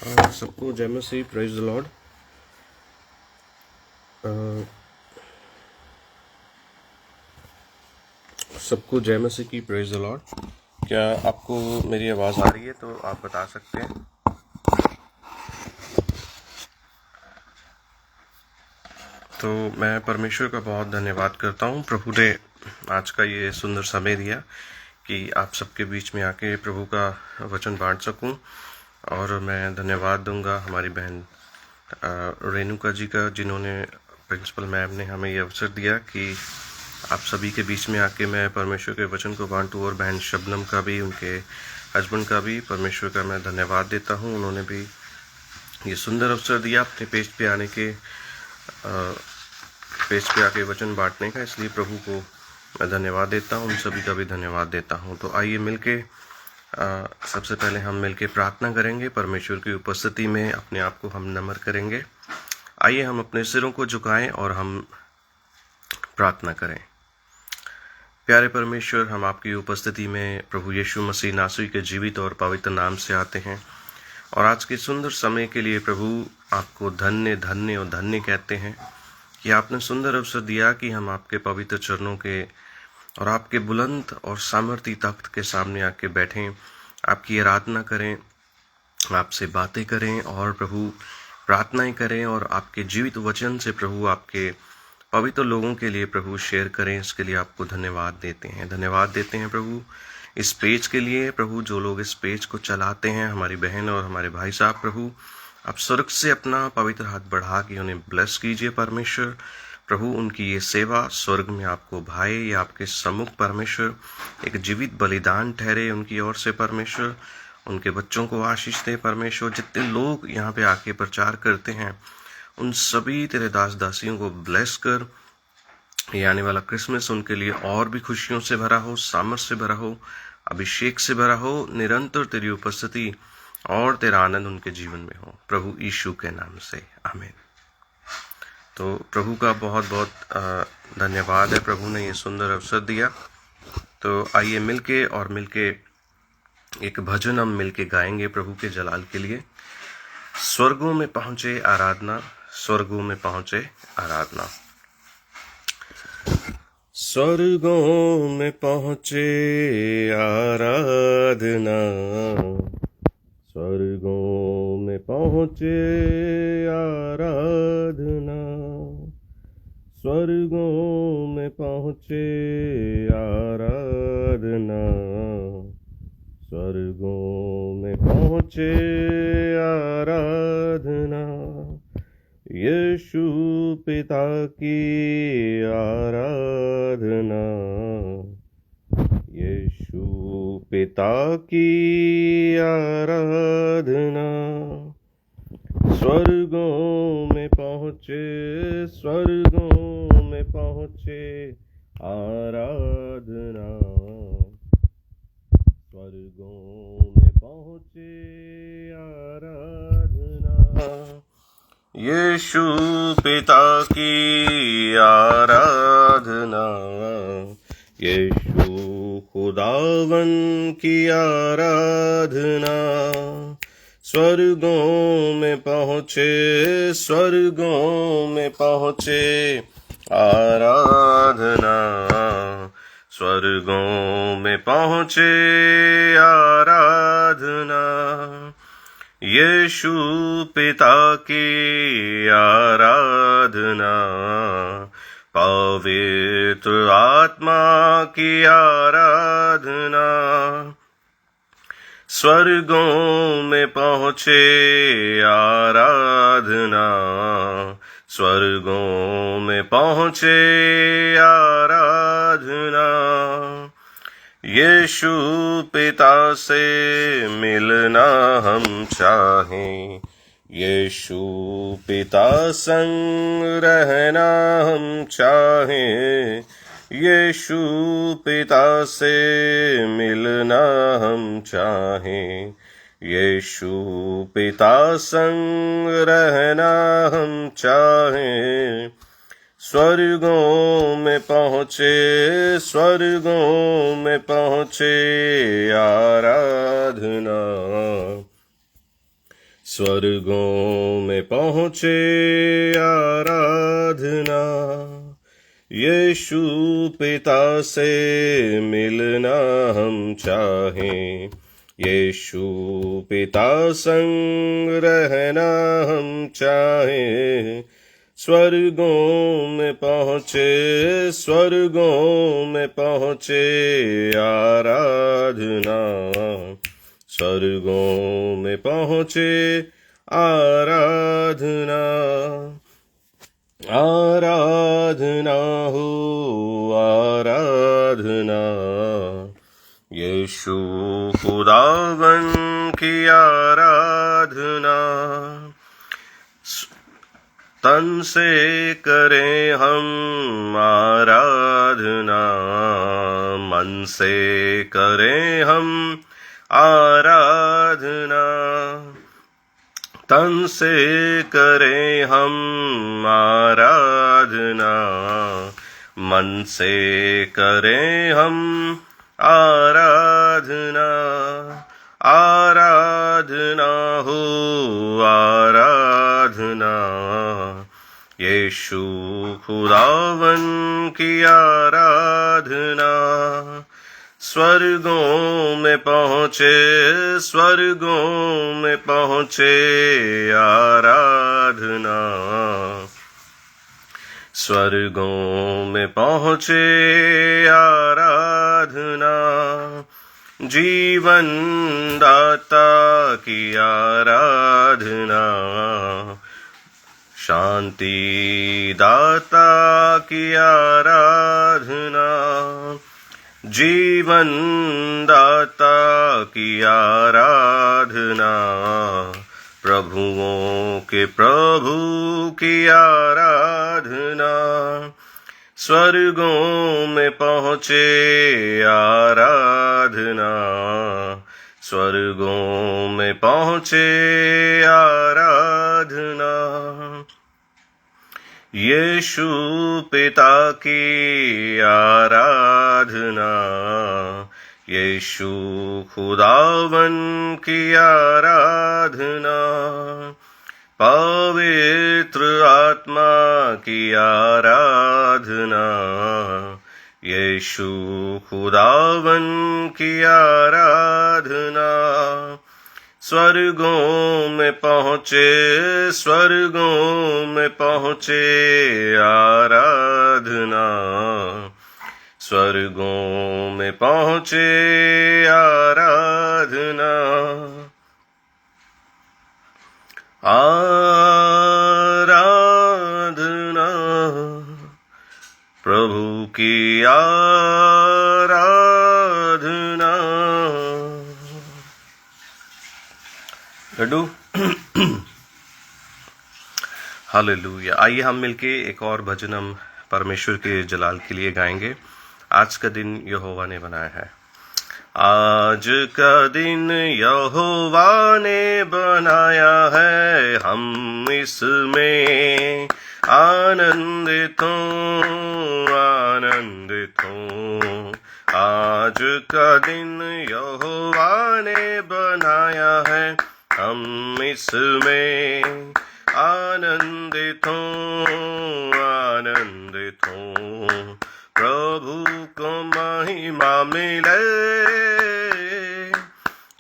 सबको जय मसीह, praise the Lord. सबको जय मसीह की, प्रेज द लॉर्ड। क्या आपको मेरी आवाज़ आ रही है? तो आप बता सकते हैं। तो मैं परमेश्वर का बहुत धन्यवाद करता हूँ। प्रभु ने आज का ये सुंदर समय दिया कि आप सबके बीच में आके प्रभु का वचन बांट सकूं। और मैं धन्यवाद दूंगा हमारी बहन रेणुका जी का, जिन्होंने, प्रिंसिपल मैम ने हमें ये अवसर दिया कि आप सभी के बीच में आके मैं परमेश्वर के वचन को बांटूं। और बहन शबनम का भी, उनके हस्बैंड का भी परमेश्वर का मैं धन्यवाद देता हूं। उन्होंने भी ये सुंदर अवसर दिया अपने पेज पे आने के, पेज पे आके वचन बांटने का। इसलिए प्रभु को मैं धन्यवाद देता हूं, उन सभी का भी धन्यवाद देता हूं। तो आइए मिलके सबसे पहले हम मिलके प्रार्थना करेंगे। परमेश्वर की उपस्थिति में अपने आप को हम नम्र करेंगे। आइए हम अपने सिरों को झुकाएं और हम प्रार्थना करें। प्यारे परमेश्वर, हम आपकी उपस्थिति में प्रभु यीशु मसीह नासरी के जीवित और पवित्र नाम से आते हैं और आज के सुंदर समय के लिए प्रभु आपको धन्य धन्य और धन्य कहते हैं कि आपने सुंदर अवसर दिया कि हम आपके पवित्र चरणों के और आपके बुलंद और सामर्थी तख्त के सामने आके बैठें, आपकी आराधना करें, आपसे बातें करें और प्रभु प्रार्थनाएं करें और आपके जीवित वचन से प्रभु आपके पवित्र लोगों के लिए प्रभु शेयर करें। इसके लिए आपको धन्यवाद देते हैं प्रभु, इस पेज के लिए प्रभु। जो लोग इस पेज को चलाते हैं, हमारी बहन और हमारे भाई साहब, प्रभु आप स्वर्ग से अपना पवित्र हाथ बढ़ा के उन्हें ब्लेस कीजिए परमेश्वर। प्रभु उनकी ये सेवा स्वर्ग में आपको भाए, या आपके सम्मुख परमेश्वर एक जीवित बलिदान ठहरे उनकी ओर से परमेश्वर। उनके बच्चों को आशीष दे परमेश्वर। जितने लोग यहाँ पे आके प्रचार करते हैं, उन सभी तेरे दास दासियों को ब्लेस कर। ये आने वाला क्रिसमस उनके लिए और भी खुशियों से भरा हो, सामर्थ्य से भरा हो, अभिषेक से भरा हो। निरंतर तेरी उपस्थिति और तेरा आनंद उनके जीवन में हो, प्रभु यीशु के नाम से, आमीन। तो प्रभु का बहुत बहुत धन्यवाद है, प्रभु ने ये सुंदर अवसर दिया। तो आइए मिलके एक भजन हम मिलके गाएंगे प्रभु के जलाल के लिए। स्वर्गों में पहुंचे आराधना, स्वर्गों में पहुंचे आराधना। स्वर्गों में पहुंचे आराधना, स्वर्गों में पहुंचे आराधना, स्वर्गों में पहुंचे आराधना, स्वर्गों में पहुंचे आराधना। यीशु पिता की आराधना, यीशु पिता की आराधना। स्वर्गों में पहुंचे, स्वर्गों में पहुंचे आराधना, स्वर्गों में पहुंचे आराधना। यीशु पिता की आराधना, यीशु खुदावन की आराधना। स्वर्गों में पहुंचे, स्वर्गों में पहुंचे आराधना, स्वर्गों में पहुंचे आराधना। यीशु पिता की आराधना, पवित्र आत्मा की आराधना। स्वर्गों में पहुंचे आराधना, स्वर्गों में पहुंचे आराधना। यीशु पिता से मिलना हम चाहें, यीशु पिता संग रहना हम चाहें, यीशु पिता से मिलना हम चाहें, यीशु पिता संग रहना हम चाहें। स्वर्गों में पहुंचे, स्वर्गों में पहुंचे आराधना, स्वर्गों में पहुँचे आराधना, यीशु पिता से मिलना हम चाहें, यीशु पिता संग रहना हम चाहें। स्वर्गों में पहुँचे, स्वर्गों में पहुँचे आराधना, स्वर्गों में पहुँचे आराधना, आराधना हो आराधना, यीशु खुदावन की आराधना। तन से करें हम आराधना, मन से करें हम आराधना, तन से करें हम आराधना, मन से करें हम आराधना, आराधना हो आराधना, यीशु खुदावन की आराधना। स्वर्गों में पहुँचे, स्वर्गों में पहुँचे आराधना, स्वर्गों में पहुँचे आराधना, जीवन दाता की आराधना, शांति दाता की आराधना, जीवन दाता की आराधना, प्रभुओं के प्रभु की आराधना। स्वर्गों में पहुँचे आराधना, स्वर्गों में पहुँचे आराधना, यीशु पिता की आराधना, यीशु खुदावन की आराधना, पवित्र आत्मा की आराधना, यीशु खुदावन की आराधना। स्वर्गों में पहुँचे, स्वर्गों में पहुँचे आराधना, स्वर्गों में पहुँचे आराधना, आराधना, प्रभु की आराधना। लड्डू हालेलुया। आइए हम मिलके एक और भजन हम परमेश्वर के जलाल के लिए गाएंगे। आज का दिन यहोवा ने बनाया है, आज का दिन यहोवा ने बनाया है, हम इसमें आनंदित हों, आनंदित हों। आज का दिन यहोवा ने बनाया है, हम इसमें आनंदित हों, आनंदित हों। प्रभु को महिमा मिले,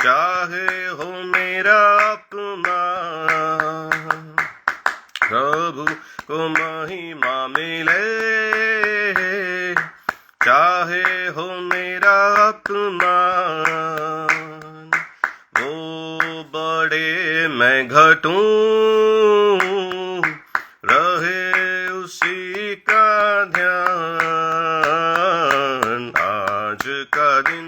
चाहे हो मेरा अपमान। प्रभु को महिमा मिले, चाहे हो मेरा अपमान। वो बड़े मैं घटूं, रहे उसी का ध्यान। आज का दिन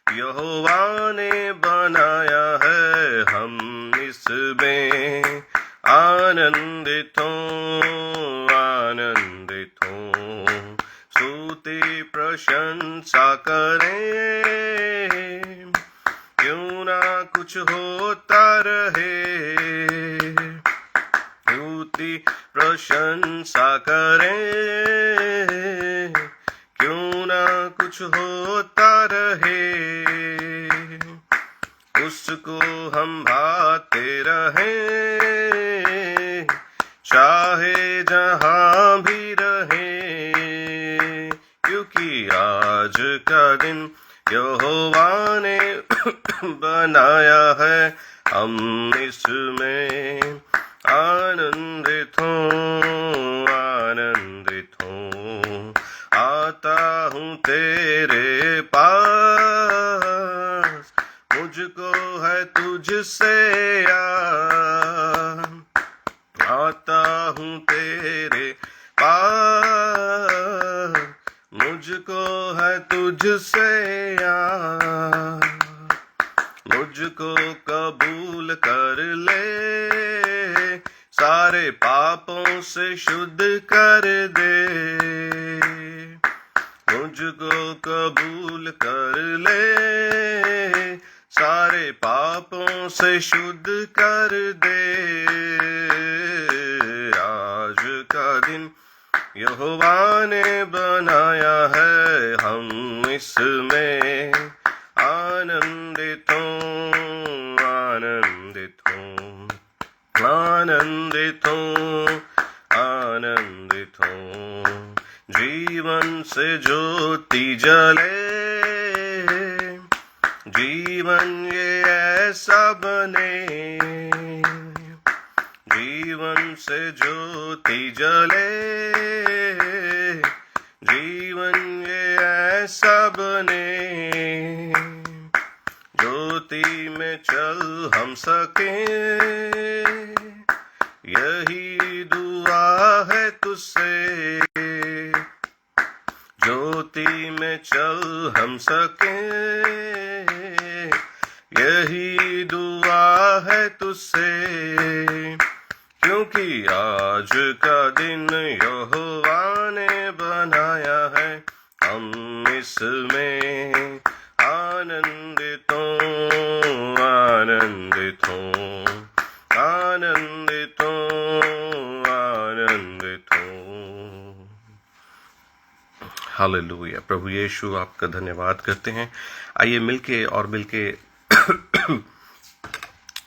यहोवा ने बनाया है, हम इसमें आनंदित हों, आनंदित हों। स्तुति प्रशंसा करें, क्यों ना कुछ होता रहे। स्तुति प्रशंसा करें, क्यों ना कुछ होता रहे। उसको हम भाते रहे, रहे, चाहे जहां भी रहे, क्योंकि आज का दिन यहोवा ने बनाया है, हम इसमें आनंदित हों, आनंदित हों। आता हूँ तेरे पास, मुझको है तुझसे यार, आता हूँ तेरे पास, मुझको है तुझसे यार, मुझको कबूल कर ले, सारे पापों से शुद्ध कर दे, मुझको कबूल कर ले, सारे पापों से शुद्ध कर दे। आज का दिन यहोवा ने बनाया है, हम इसमें आनंदित हों, आनंदित हों, आनंदित हों, आनंदित हों। जीवन से ज्योति जले, जीवन ये ऐसा बने, जीवन से ज्योति जले, जीवन ये ऐसा बने, ज्योति में चल हम सके, यही दुआ है तुझसे, ज्योति में चल हम सके, यही दुआ है तुझसे, क्योंकि आज का दिन यहोवा ने बनाया है, हम इसमें आनंदित हों, आनंदित हों, आनंदित हों, आनंदित हों। हालेलुया। प्रभु यीशु आपका धन्यवाद करते हैं। आइए मिलके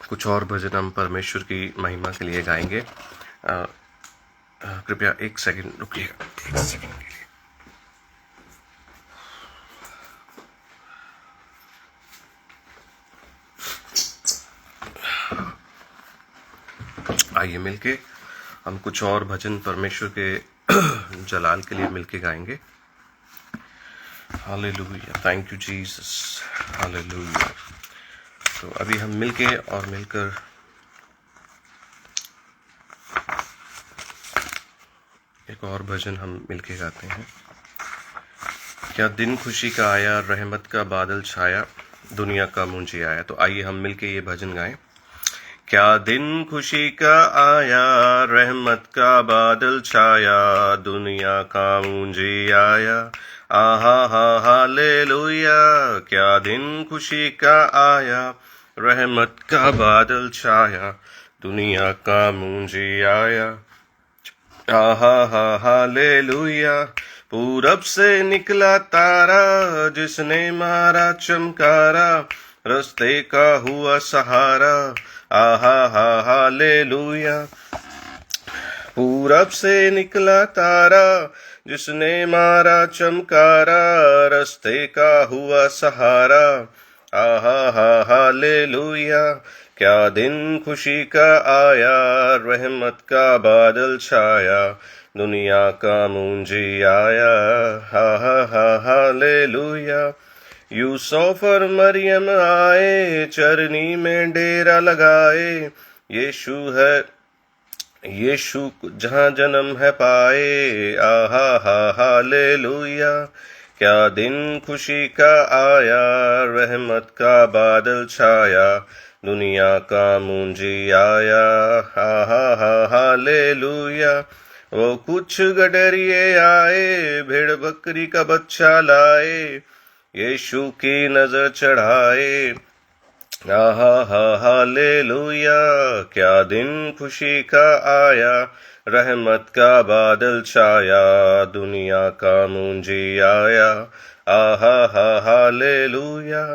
कुछ और भजन हम परमेश्वर की महिमा के लिए गाएंगे। कृपया एक सेकंड रुकिएगा, एक सेकंड के लिए। आइए मिलके हम कुछ और भजन परमेश्वर के जलाल के लिए मिलके गाएंगे। Hallelujah, thank you Jesus, hallelujah. तो अभी हम मिलकर एक और भजन हम मिलके गाते हैं। क्या दिन खुशी का आया, रहमत का बादल छाया, दुनिया का मुंजी आया। तो आइए हम मिलके ये भजन गाएं। क्या दिन खुशी का आया, रहमत का बादल छाया, दुनिया का मुंजी आया, आहा हा हालेलुया। क्या दिन खुशी का आया, रहमत का बादल छाया, दुनिया का मुंजी आया, आहा हा हालेलुया। पूरब से निकला तारा, जिसने मारा चमकारा, रस्ते का हुआ सहारा, आहा हा हालेलुया। पूरब से निकला तारा, जिसने मारा चमकारा, रस्ते का हुआ सहारा, आहा हा हालेलुया। क्या दिन खुशी का आया, रहमत का बादल छाया, दुनिया का मुंजी आया, हा हा हा हालेलुया। यूसुफ और मरियम आए, चरनी में डेरा लगाए, यीशु है, यीशु जहाँ जन्म है पाए, आहा हा हालेलुया। क्या दिन खुशी का आया, रहमत का बादल छाया, दुनिया का मुंजी आया, आहा हा हालेलुया। वो कुछ गडरिए आए, भेड़ बकरी का बच्चा लाए, यीशु की नजर चढ़ाए, आहा हा हालेलुया। क्या दिन खुशी का आया, रहमत का बादल छाया, दुनिया का मुंजी आया, आहा हा हालेलुया।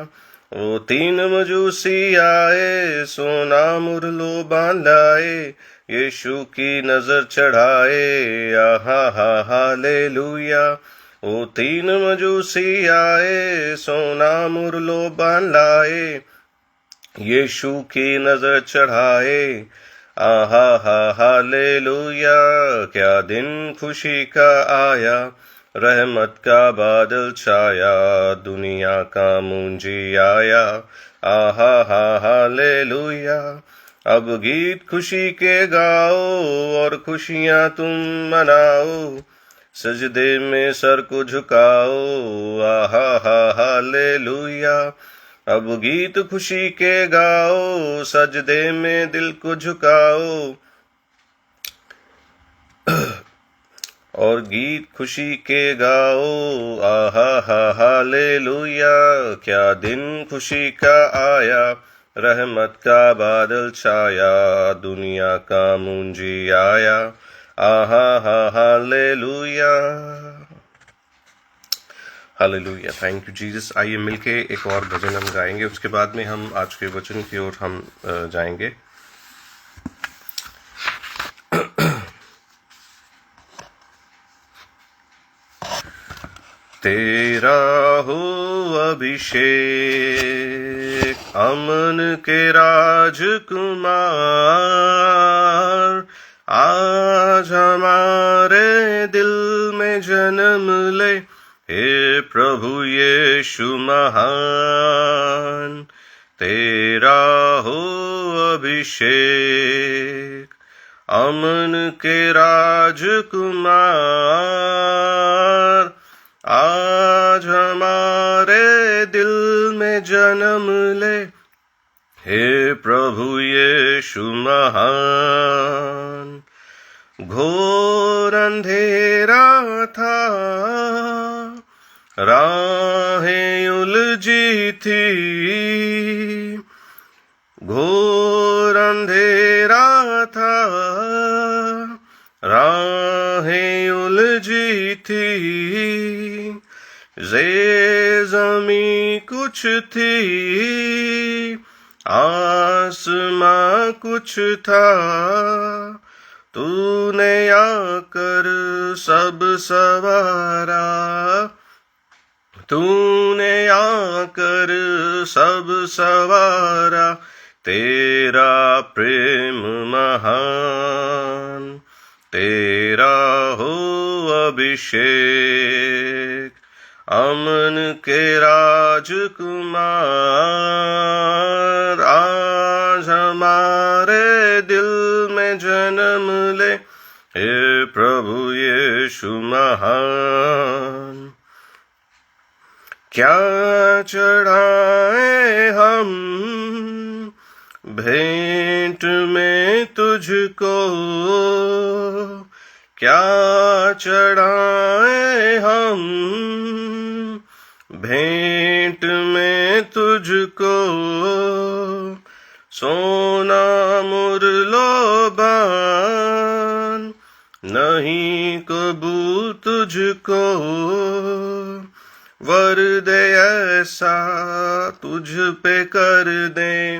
वो 3 मजूसी आए, सोना मुरलो बांधाए, यीशु की नजर चढ़ाए, आहा हा हालेलुया। वो 3 मजूसी आए, सोना मुरलो बांधाए, यीशु की नजर चढ़ाए, आहा हा हालेलुया। क्या दिन खुशी का आया, रहमत का बादल छाया, दुनिया का मुंजी आया, आहा हा हालेलुया। अब गीत खुशी के गाओ और खुशियां तुम मनाओ, सजदे में सर को झुकाओ, आहा हा हालेलुया। अब गीत खुशी के गाओ, सजदे में दिल को झुकाओ, और गीत खुशी के गाओ, आहा हा हालेलुया। क्या दिन खुशी का आया, रहमत का बादल छाया, दुनिया का मुंजी आया, आहा हा hallelujah. Hallelujah, thank you Jesus. आइए मिलके एक और भजन हम गाएंगे, उसके बाद में हम आज के वचन की ओर हम जाएंगे। तेरा हो अभिषेक, अमन के राजकुमार, आज हमारे दिल में जन्म ले, हे प्रभु यीशु महान। तेरा हो अभिषेक, अमन के राजकुमार, आज हमारे दिल में जन्म ले, हे प्रभु यीशु महान। घोर अंधेरा था, राहें उलझी थी, घोर अंधेरा था, राहें उलझी थी, जे ज़मीं कुछ थी, आसमां कुछ था, तूने आकर सब सवारा, तूने आकर सब सवारा, तेरा प्रेम महान। तेरा हो अभिषेक, अमन के राजकुमार, आज हमारे दिल में जन्म ले, हे प्रभु यीशु महान। क्या चढ़ाए हम भेंट में तुझको, क्या चढ़ाए हम भेंट में तुझको, सोना मुरलोबान, नहीं कबूल तुझको, वर दे ऐसा तुझ पे कर दे,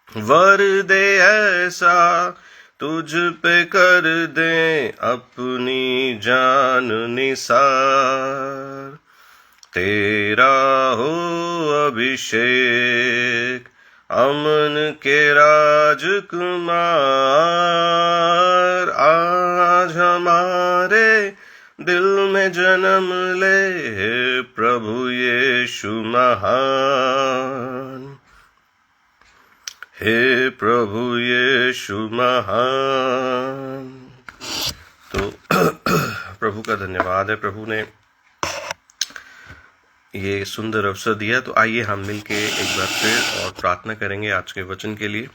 वर दे ऐसा तुझ पे कर दे, अपनी जान निसार। तेरा हो अभिषेक, अमन के राजकुमार, आज हमारे दिल में जन्म ले, हे प्रभु यीशु महान, हे प्रभु यीशु महान। तो प्रभु का धन्यवाद है, प्रभु ने ये सुंदर अवसर दिया। तो आइए हम मिलके एक बार फिर और प्रार्थना करेंगे आज के वचन के लिए।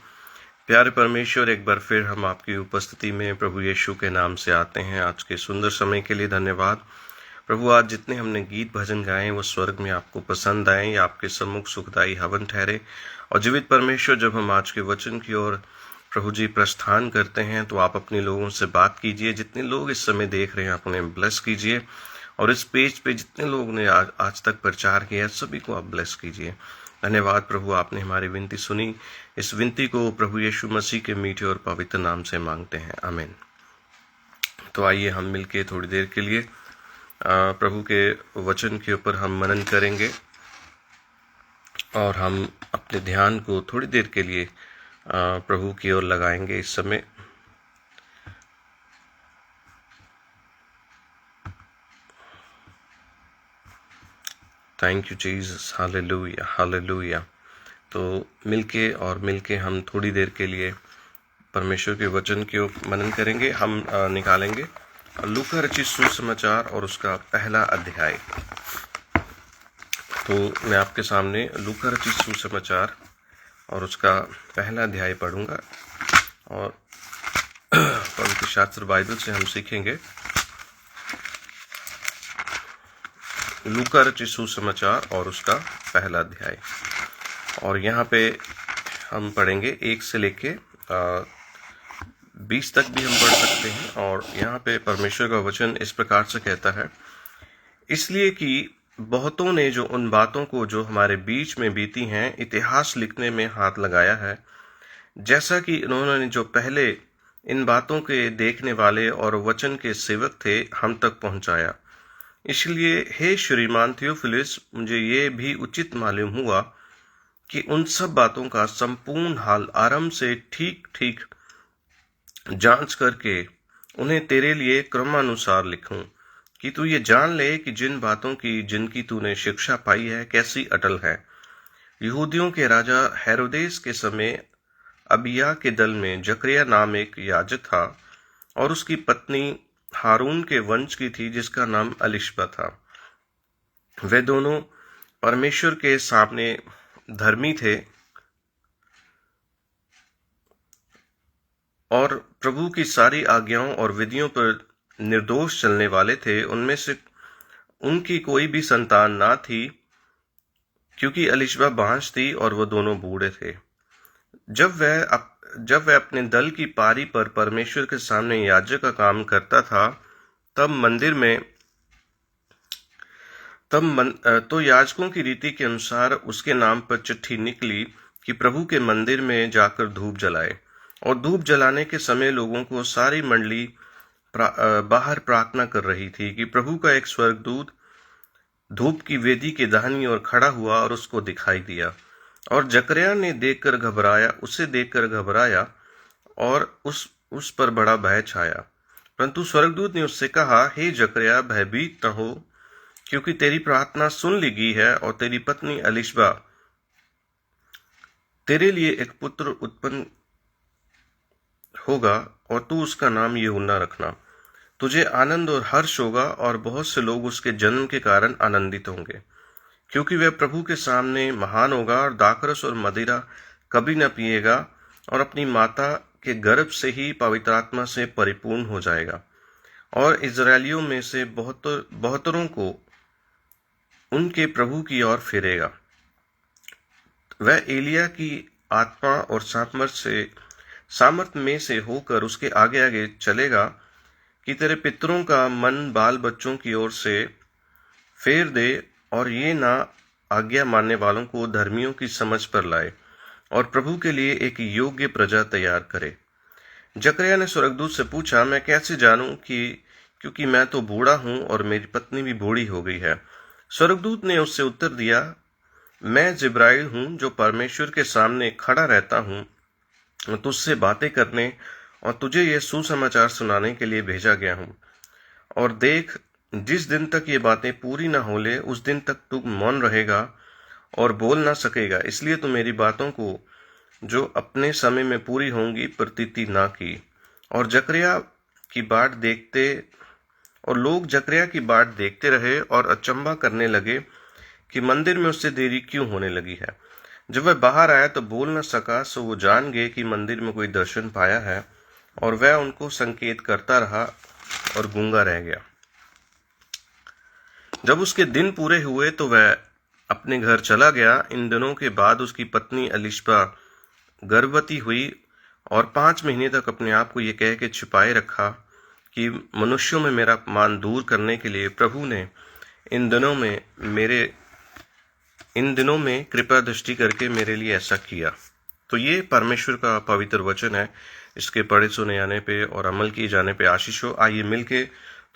प्यारे परमेश्वर, एक बार फिर हम आपकी उपस्थिति में प्रभु यीशु के नाम से आते हैं। आज के सुंदर समय के लिए धन्यवाद प्रभु। आज जितने हमने गीत भजन गाए वो स्वर्ग में आपको पसंद आए, या आपके सम्मुख सुखदायी हवन ठहरे। और जीवित परमेश्वर, जब हम आज के वचन की ओर प्रभु जी प्रस्थान करते हैं तो आप अपने लोगों से बात कीजिए। जितने लोग इस समय देख रहे हैं आप उन्हें ब्लेस कीजिए, और इस पेज पे जितने लोग ने आज तक प्रचार किया सभी को आप ब्लेस कीजिए। धन्यवाद प्रभु, आपने हमारी विनती सुनी। इस विनती को प्रभु यीशु मसीह के मीठे और पवित्र नाम से मांगते हैं, आमीन। तो आइए हम मिलके थोड़ी देर के लिए प्रभु के वचन के ऊपर हम मनन करेंगे और हम अपने ध्यान को थोड़ी देर के लिए प्रभु की ओर लगाएंगे। इस समय thank you Jesus, hallelujah hallelujah. तो मिलके हम थोड़ी देर के लिए परमेश्वर के वचन की ओर मनन करेंगे। हम निकालेंगे लूका रचित सुसमाचार और उसका पहला अध्याय। तो मैं आपके सामने लूका रचित सुसमाचार और उसका पहला अध्याय पढ़ूंगा और पवित्र शास्त्र बाइबल से हम सीखेंगे। लूका रचित सुसमाचार और उसका पहला अध्याय, और यहाँ पे हम पढ़ेंगे 1 से लेके 20 तक भी हम पढ़ सकते हैं। और यहाँ पे परमेश्वर का वचन इस प्रकार से कहता है, इसलिए कि बहुतों ने जो उन बातों को जो हमारे बीच में बीती हैं इतिहास लिखने में हाथ लगाया है, जैसा कि इन्होंने जो पहले इन बातों के देखने वाले और वचन के सेवक थे हम तक पहुंचाया। इसलिए हे श्रीमान थियोफिलुस, मुझे ये भी उचित मालूम हुआ कि उन सब बातों का संपूर्ण हाल आरंभ से ठीक ठीक जांच करके उन्हें तेरे लिए क्रमानुसार लिखूं, कि तू ये जान ले कि जिन बातों की जिनकी तूने शिक्षा पाई है कैसी अटल है। यहूदियों के राजा हेरोदेस के समय अबिया के दल में जकरिया नाम एक याजक था और उसकी पत्नी हारून के वंश की थी जिसका नाम एलिशबा था। वे दोनों परमेश्वर के सामने धर्मी थे और प्रभु की सारी आज्ञाओं और विधियों पर निर्दोष चलने वाले थे। उनमें से उनकी कोई भी संतान ना थी, क्योंकि एलिशबा बांझ थी और वो दोनों बूढ़े थे। जब वह अपने दल की पारी पर परमेश्वर के सामने याजक का काम करता था, तो याजकों की रीति के अनुसार उसके नाम पर चिट्ठी निकली कि प्रभु के मंदिर में जाकर धूप जलाए। और धूप जलाने के समय लोगों को सारी मंडली बाहर प्रार्थना कर रही थी कि प्रभु का एक स्वर्गदूत धूप की वेदी के दाहिनी ओर खड़ा हुआ और उसको दिखाई दिया। और जकरिया ने उसे देखकर घबराया और उस पर बड़ा भय छाया। परंतु स्वर्गदूत ने उससे कहा, हे जकरिया, भयभीत न हो, क्योंकि तेरी प्रार्थना सुन ली गई है और तेरी पत्नी एलिशबा तेरे लिए एक पुत्र उत्पन्न होगा और तू उसका नाम यूहन्ना रखना। तुझे आनंद और हर्ष होगा और बहुत से लोग उसके जन्म के कारण आनंदित होंगे, क्योंकि वह प्रभु के सामने महान होगा और दाखरस और मदिरा कभी न पिएगा और अपनी माता के गर्भ से ही पवित्र आत्मा से परिपूर्ण हो जाएगा। और इजरायलियों में से बहुतरों को उनके प्रभु की ओर फिरेगा। वह एलिया की आत्मा और सामर्थ में से होकर उसके आगे आगे चलेगा कि तेरे पितरों का मन बाल बच्चों की ओर से फेर दे और ये ना आज्ञा मानने वालों को धर्मियों की समझ पर लाए और प्रभु के लिए एक योग्य प्रजा तैयार करे। जकरिया ने स्वर्गदूत से पूछा, मैं कैसे जानूं क्योंकि मैं तो बूढ़ा हूं और मेरी पत्नी भी बूढ़ी हो गई है। स्वर्गदूत ने उससे उत्तर दिया, मैं जिब्राइल हूं जो परमेश्वर के सामने खड़ा रहता हूं, तुझसे बातें करने और तुझे यह सुसमाचार सुनाने के लिए भेजा गया हूं। और देख, जिस दिन तक ये बातें पूरी ना हो ले उस दिन तक तू मौन रहेगा और बोल ना सकेगा, इसलिए तू मेरी बातों को जो अपने समय में पूरी होंगी प्रतीति ना की। और लोग जकरिया की बाट देखते रहे और अचंभा करने लगे कि मंदिर में उससे देरी क्यों होने लगी है। जब वह बाहर आया तो बोल न सका, सो वो जान गए कि मंदिर में कोई दर्शन पाया है, और वह उनको संकेत करता रहा और गूंगा रह गया। जब उसके दिन पूरे हुए तो वह अपने घर चला गया। इन दिनों के बाद उसकी पत्नी एलिशबा गर्भवती हुई और 5 महीने तक अपने आप को ये कह के छिपाए रखा कि मनुष्यों में मेरा अपमान दूर करने के लिए प्रभु ने इन दिनों इन दिनों में कृपा दृष्टि करके मेरे लिए ऐसा किया। तो ये परमेश्वर का पवित्र वचन है। इसके पढ़े सुने जाने पे और अमल किए जाने पे आशीष हो। आइए मिलके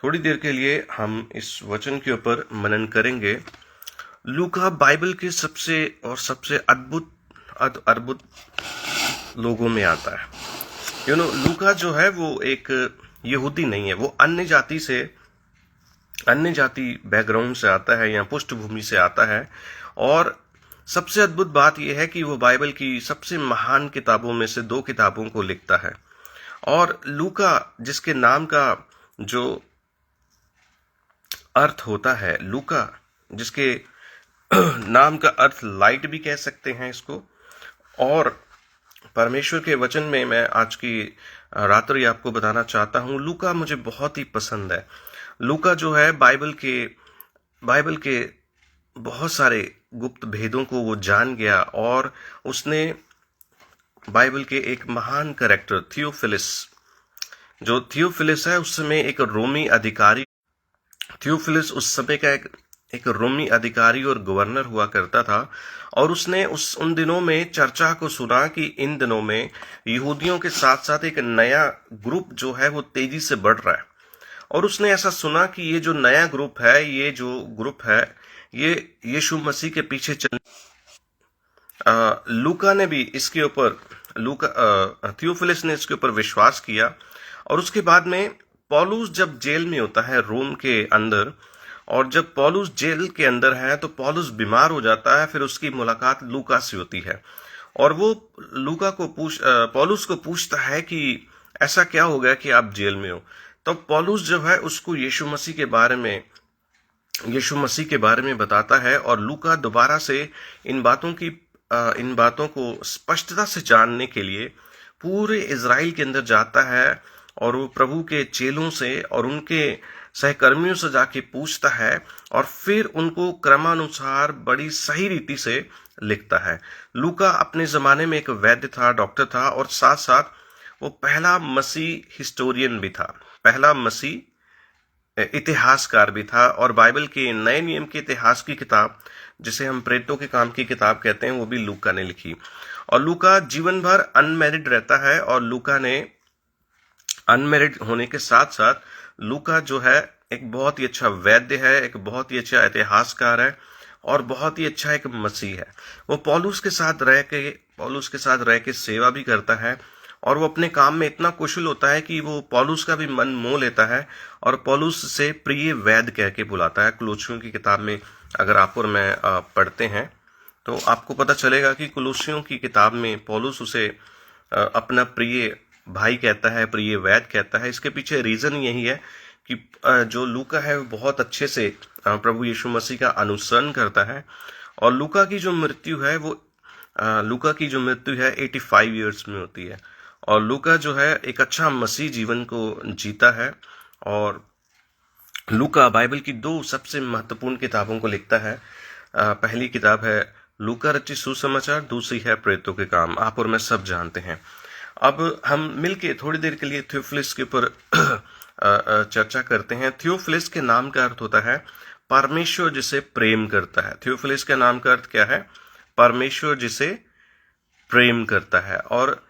थोड़ी देर के लिए हम इस वचन के ऊपर मनन करेंगे। लूका बाइबल के सबसे अद्भुत लोगों में आता है। लूका जो है वो एक यहूदी नहीं है, वो अन्य जाति बैकग्राउंड से आता है या पृष्ठभूमि से आता है। और सबसे अद्भुत बात यह है कि वो बाइबल की सबसे महान किताबों में से 2 किताबों को लिखता है। और लूका जिसके नाम का जो अर्थ होता है, लूका जिसके नाम का अर्थ लाइट भी कह सकते हैं इसको। और परमेश्वर के वचन में मैं आज की रात्रि आपको बताना चाहता हूं, लूका मुझे बहुत ही पसंद है। लूका जो है बाइबल के बहुत सारे गुप्त भेदों को वो जान गया और उसने बाइबल के एक महान कैरेक्टर थियोफिलिस है, उस समय एक रोमी अधिकारी, थियोफिलिस उस समय का एक रोमी अधिकारी और गवर्नर हुआ करता था। और उसने उन दिनों में चर्चा को सुना कि इन दिनों में यहूदियों के साथ साथ एक नया ग्रुप जो है वो तेजी से बढ़ रहा है। और उसने ऐसा सुना कि ये जो नया ग्रुप है ये यीशु मसीह के पीछे चल। लूका ने भी इसके ऊपर थियोफिलिस ने इसके ऊपर विश्वास किया। और उसके बाद में पौलुस जब जेल में होता है रोम के अंदर, और जब पौलुस जेल के अंदर है तो पौलुस बीमार हो जाता है। फिर उसकी मुलाकात लूका से होती है और वो पौलुस को पूछता है कि ऐसा क्या हो गया कि आप जेल में हो। तो पौलुस जो है उसको यीशु मसीह के बारे में बताता है। और लूका दोबारा से इन बातों को स्पष्टता से जानने के लिए पूरे इज़राइल के अंदर जाता है और वो प्रभु के चेलों से और उनके सहकर्मियों से जाके पूछता है और फिर उनको क्रमानुसार बड़ी सही रीति से लिखता है। लूका अपने जमाने में एक वैद्य था, डॉक्टर था, और साथ साथ वो पहला मसीह हिस्टोरियन भी था, पहला मसीह इतिहासकार भी था। और बाइबल के नए नियम के इतिहास की किताब, जिसे हम प्रेरितों के काम की किताब कहते हैं, वो भी लूका ने लिखी। और लूका जीवन भर अनमैरिड रहता है। और लूका ने अनमैरिड होने के साथ साथ लूका जो है एक बहुत ही अच्छा वैद्य है, एक बहुत ही अच्छा इतिहासकार है और बहुत ही अच्छा एक मसीह है। वो पौलुस के साथ रह के सेवा भी करता है। और वो अपने काम में इतना कुशल होता है कि वो पौलुस का भी मन मोह लेता है और पौलुस से प्रिय वैद्य कह के बुलाता है। कुलुस्सियों की किताब में अगर आप और मैं पढ़ते हैं तो आपको पता चलेगा कि कुलुस्सियों की किताब में पौलुस उसे अपना प्रिय भाई कहता है, प्रिय वैद्य कहता है। इसके पीछे रीजन यही है कि जो लूका है वो बहुत अच्छे से प्रभु यीशु मसीह का अनुसरण करता है। और लूका की जो मृत्यु है 85 ईयर्स में होती है। और लूका जो है एक अच्छा मसीह जीवन को जीता है। और लूका बाइबल की 2 सबसे महत्वपूर्ण किताबों को लिखता है। पहली किताब है लूका रचित सुसमाचार, दूसरी है प्रेरितों के काम। आप और मैं सब जानते हैं। अब हम मिलके थोड़ी देर के लिए थियोफिलिस के ऊपर चर्चा करते हैं। थियोफिलिस के नाम का अर्थ होता है परमेश्वर जिसे प्रेम करता है। थियोफिलिस का नाम का अर्थ क्या है? परमेश्वर जिसे प्रेम करता है। और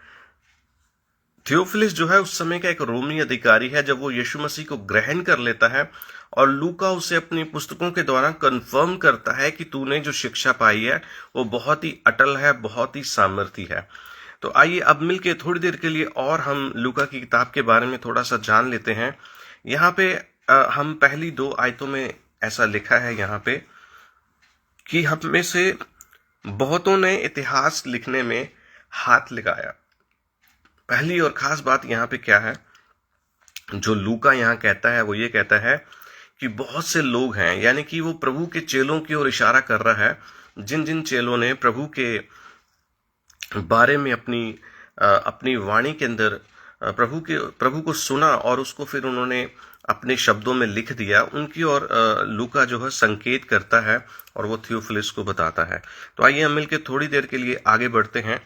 थियोफिलिस जो है उस समय का एक रोमी अधिकारी है जब वो यीशु मसीह को ग्रहण कर लेता है। और लूका उसे अपनी पुस्तकों के द्वारा कंफर्म करता है कि तूने जो शिक्षा पाई है वो बहुत ही अटल है, बहुत ही सामर्थी है। तो आइए अब मिलके थोड़ी देर के लिए और हम लूका की किताब के बारे में थोड़ा सा जान लेते हैं। यहाँ पे हम पहली 2 आयतों में ऐसा लिखा है यहाँ पे कि हम में से बहुतों ने इतिहास लिखने में हाथ लगाया। पहली और खास बात यहाँ पे क्या है जो लूका यहाँ कहता है, वो ये कहता है कि बहुत से लोग हैं, यानी कि वो प्रभु के चेलों की ओर इशारा कर रहा है। जिन जिन चेलों ने प्रभु के बारे में अपनी वाणी के अंदर प्रभु को सुना और उसको फिर उन्होंने अपने शब्दों में लिख दिया, उनकी ओर लूका जो है संकेत करता है और वो थियोफिलिस को बताता है। तो आइए हम मिलकर थोड़ी देर के लिए आगे बढ़ते हैं।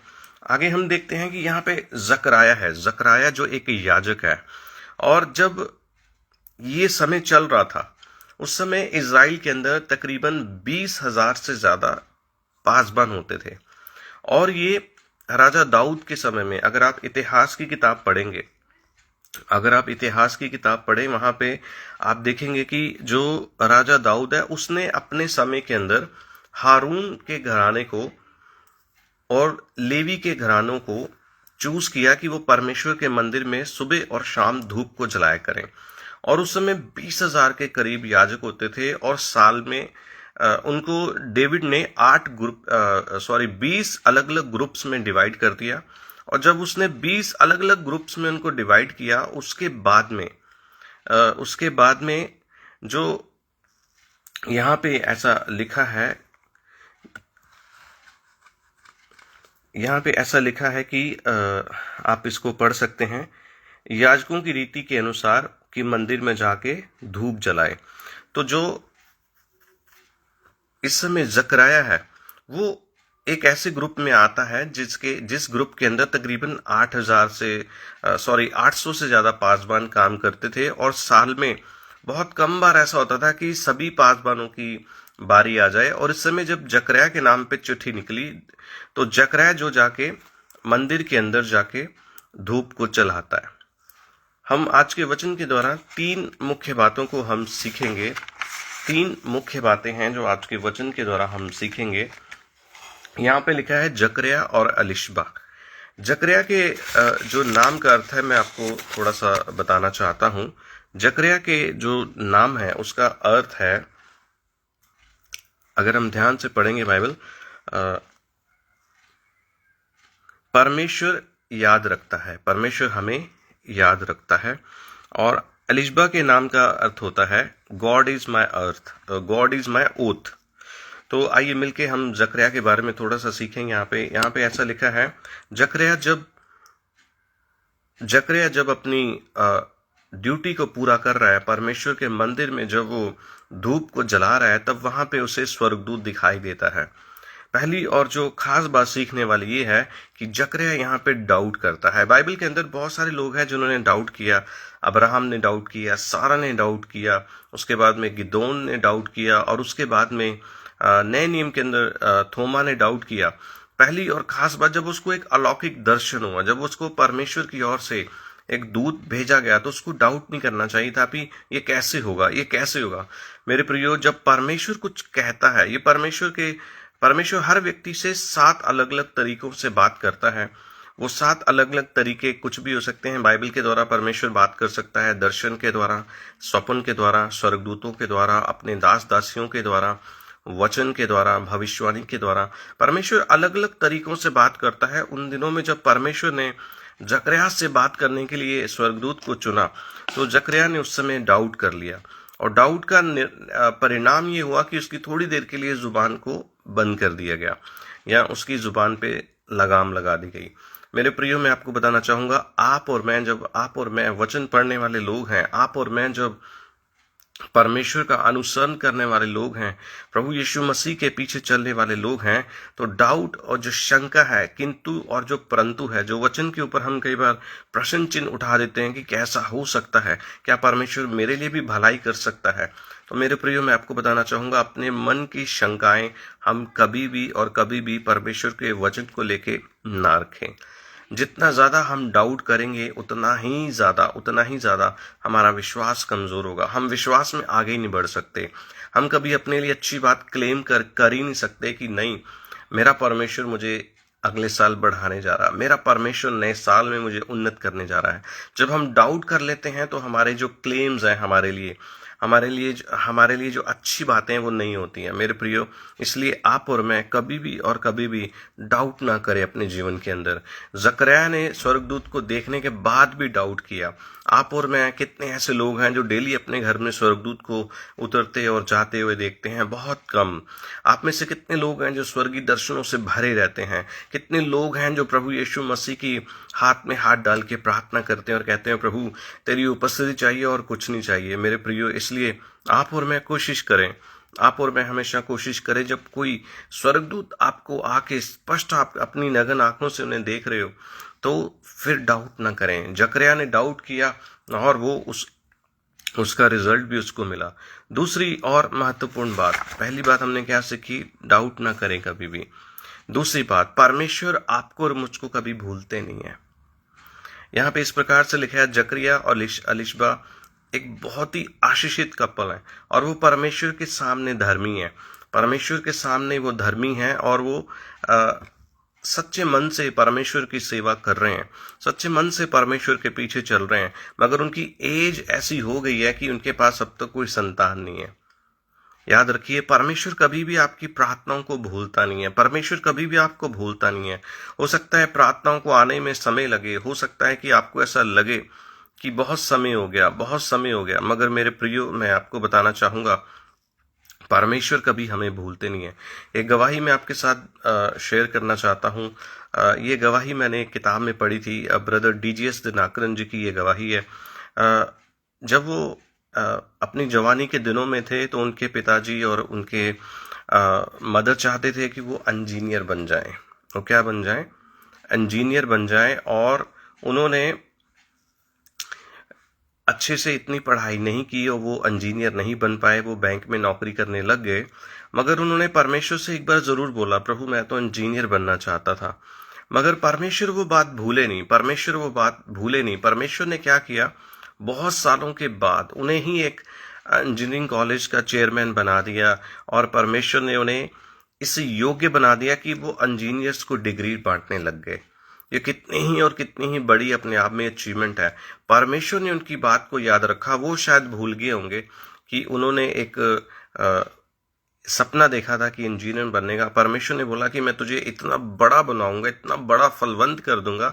आगे हम देखते हैं कि यहाँ पे जकराया है। जकराया जो एक याजक है। और जब ये समय चल रहा था उस समय इज़राइल के अंदर तकरीबन 20,000 से ज्यादा पासबान होते थे। और ये राजा दाऊद के समय में, अगर आप इतिहास की किताब पढ़ेंगे, अगर आप इतिहास की किताब पढ़ें, वहां पे आप देखेंगे कि जो राजा दाऊद है उसने अपने समय के अंदर हारून के घराने को और लेवी के घरानों को चूज किया कि वो परमेश्वर के मंदिर में सुबह और शाम धूप को जलाया करें। और उस समय 20,000 के करीब याजक होते थे और साल में उनको डेविड ने 20 अलग अलग ग्रुप्स में डिवाइड कर दिया। और जब उसने 20 अलग अलग ग्रुप्स में उनको डिवाइड किया, उसके बाद में जो यहाँ पे ऐसा लिखा है, यहाँ पे ऐसा लिखा है कि आप इसको पढ़ सकते हैं, याजकों की रीति के अनुसार कि मंदिर में जाके धूप जलाए। तो जो इस समय जकराया है वो एक ऐसे ग्रुप में आता है जिस ग्रुप के अंदर तकरीबन 800 से ज्यादा पासबान काम करते थे। और साल में बहुत कम बार ऐसा होता था कि सभी पासबानों की बारी आ जाए। और इस समय जब जकरया के नाम पे चिट्ठी निकली, तो जकरया जो जाके मंदिर के अंदर जाके धूप को जलाता है। हम आज के वचन के द्वारा 3 मुख्य बातों को हम सीखेंगे। 3 मुख्य बातें हैं जो आज के वचन के द्वारा हम सीखेंगे। यहाँ पे लिखा है जकरया और एलिशबा। जकरया के जो नाम का अर्थ है मैं आपको थोड़ा सा बताना चाहता हूं। जकरया के जो नाम है उसका अर्थ है, अगर हम ध्यान से पढ़ेंगे बाइबल, परमेश्वर याद रखता है, परमेश्वर हमें याद रखता है। और एलिशबा के नाम का अर्थ होता है God is my earth, God is my oath. तो आइए मिलके हम जकरया के बारे में थोड़ा सा सीखेंगे। यहाँ पे ऐसा लिखा है, जकरया जब अपनी ड्यूटी को पूरा कर रहा है, परमेश्वर के मंदिर में जब वो धूप को जला रहा है, तब वहां पे उसे स्वर्गदूत दिखाई देता है। पहली और जो खास बात सीखने वाली ये है कि जकरया यहाँ पे डाउट करता है। बाइबल के अंदर बहुत सारे लोग हैं जिन्होंने डाउट किया। अब्राहम ने डाउट किया, सारा ने डाउट किया, उसके बाद में गिदोन ने डाउट किया, और उसके बाद में नए नियम के अंदर थोमा ने डाउट किया। पहली और खास बात, जब उसको एक अलौकिक दर्शन हुआ, जब उसको परमेश्वर की ओर से एक दूत भेजा गया, तो उसको डाउट नहीं करना चाहिए था कि ये कैसे होगा, ये कैसे होगा। मेरे प्रियो, जब परमेश्वर कुछ कहता है, ये परमेश्वर हर व्यक्ति से 7 अलग अलग तरीकों से बात करता है। वो 7 अलग अलग तरीके कुछ भी हो सकते हैं। बाइबल के द्वारा परमेश्वर बात कर सकता है, दर्शन के द्वारा, स्वप्न के द्वारा, स्वर्गदूतों के द्वारा, अपने दास दासियों के द्वारा, वचन के द्वारा, भविष्यवाणी के द्वारा। परमेश्वर अलग अलग तरीकों से बात करता है। उन दिनों में जब परमेश्वर ने जकरया से बात करने के लिए स्वर्गदूत को चुना, तो जकरया ने उस समय डाउट कर लिया। और डाउट का परिणाम ये हुआ कि उसकी थोड़ी देर के लिए जुबान को बंद कर दिया गया, या उसकी जुबान पे लगाम लगा दी गई। मेरे प्रियो, मैं आपको बताना चाहूंगा, आप और मैं वचन पढ़ने वाले लोग हैं, आप और मैं जब परमेश्वर का अनुसरण करने वाले लोग हैं, प्रभु यीशु मसीह के पीछे चलने वाले लोग हैं, तो डाउट और जो शंका है, किंतु और जो परंतु है, जो वचन के ऊपर हम कई बार प्रश्न चिन्ह उठा देते हैं कि कैसा हो सकता है, क्या परमेश्वर मेरे लिए भी भलाई कर सकता है। तो मेरे प्रियो, मैं आपको बताना चाहूंगा, अपने मन की शंकाएं हम कभी भी परमेश्वर के वचन को लेके ना रखें। जितना ज्यादा हम डाउट करेंगे उतना ही ज्यादा हमारा विश्वास कमजोर होगा। हम विश्वास में आगे नहीं बढ़ सकते। हम कभी अपने लिए अच्छी बात क्लेम कर ही नहीं सकते कि नहीं, मेरा परमेश्वर मुझे अगले साल बढ़ाने जा रहा है, मेरा परमेश्वर नए साल में मुझे उन्नत करने जा रहा है। जब हम डाउट कर लेते हैं तो हमारे जो क्लेम्स हैं हमारे लिए जो अच्छी बातें हैं वो नहीं होती हैं। मेरे प्रियो, इसलिए आप और मैं कभी भी डाउट ना करें अपने जीवन के अंदर। जकरया ने स्वर्गदूत को देखने के बाद भी डाउट किया। आप और मैं, कितने ऐसे लोग हैं जो डेली अपने घर में स्वर्गदूत को उतरते और जाते हुए देखते हैं? बहुत कम। आप में से कितने लोग हैं जो स्वर्गीय दर्शनों से भरे रहते हैं? कितने लोग हैं जो प्रभु यीशु मसीह की हाथ में हाथ डाल के प्रार्थना करते हैं और कहते हैं, प्रभु तेरी उपस्थिति चाहिए और कुछ नहीं चाहिए। मेरे प्रियो, इसलिए आप और मैं कोशिश करें, आप और मैं हमेशा कोशिश करें, जब कोई स्वर्गदूत आपको आके स्पष्ट आप अपनी नगन आंखों से उन्हें देख रहे हो, तो फिर डाउट ना करें। जकरया ने डाउट किया और वो उसका रिजल्ट भी उसको मिला। दूसरी और महत्वपूर्ण बात, पहली बात हमने क्या सीखी? डाउट ना करें कभी भी। दूसरी बात, परमेश्वर आपको और मुझको कभी भूलते नहीं है। यहाँ पे इस प्रकार से लिखा है, जकरिया और अलिशबा एक बहुत ही आशीषित कपल है और वो परमेश्वर के सामने धर्मी है। परमेश्वर के सामने वो धर्मी है और वो सच्चे मन से परमेश्वर की सेवा कर रहे हैं, सच्चे मन से परमेश्वर के पीछे चल रहे हैं। मगर उनकी एज ऐसी हो गई है कि उनके पास अब तक कोई संतान नहीं है। याद रखिए, परमेश्वर कभी भी आपकी प्रार्थनाओं को भूलता नहीं है। परमेश्वर कभी भी आपको भूलता नहीं है। हो सकता है प्रार्थनाओं को आने में समय लगे, हो सकता है कि आपको ऐसा लगे कि बहुत समय हो गया, बहुत समय हो गया, मगर मेरे प्रियो, मैं आपको बताना चाहूंगा, परमेश्वर कभी हमें भूलते नहीं है। एक गवाही मैं आपके साथ शेयर करना चाहता हूँ। ये गवाही मैंने एक किताब में पढ़ी थी। ब्रदर डीजीएस दिनाकरन जी की ये गवाही है। जब वो अपनी जवानी के दिनों में थे तो उनके पिताजी और उनके मदर चाहते थे कि वो इंजीनियर बन जाएं। वो क्या बन जाएं? इंजीनियर बन जाएं। और उन्होंने अच्छे से इतनी पढ़ाई नहीं की और वो इंजीनियर नहीं बन पाए। वो बैंक में नौकरी करने लग गए। मगर उन्होंने परमेश्वर से एक बार जरूर बोला, प्रभु मैं तो इंजीनियर बनना चाहता था। मगर परमेश्वर वो बात भूले नहीं। परमेश्वर ने क्या किया, बहुत सालों के बाद उन्हें ही एक इंजीनियरिंग कॉलेज का चेयरमैन बना दिया और परमेश्वर ने उन्हें इस योग्य बना दिया कि वो इंजीनियर्स को डिग्री बांटने लग गए। ये कितनी ही बड़ी अपने आप में अचीवमेंट है। परमेश्वर ने उनकी बात को याद रखा। वो शायद भूल गए होंगे कि उन्होंने एक सपना देखा था कि इंजीनियर बनने का। परमेश्वर ने बोला कि मैं तुझे इतना बड़ा बनाऊंगा, इतना बड़ा फलवंत कर दूंगा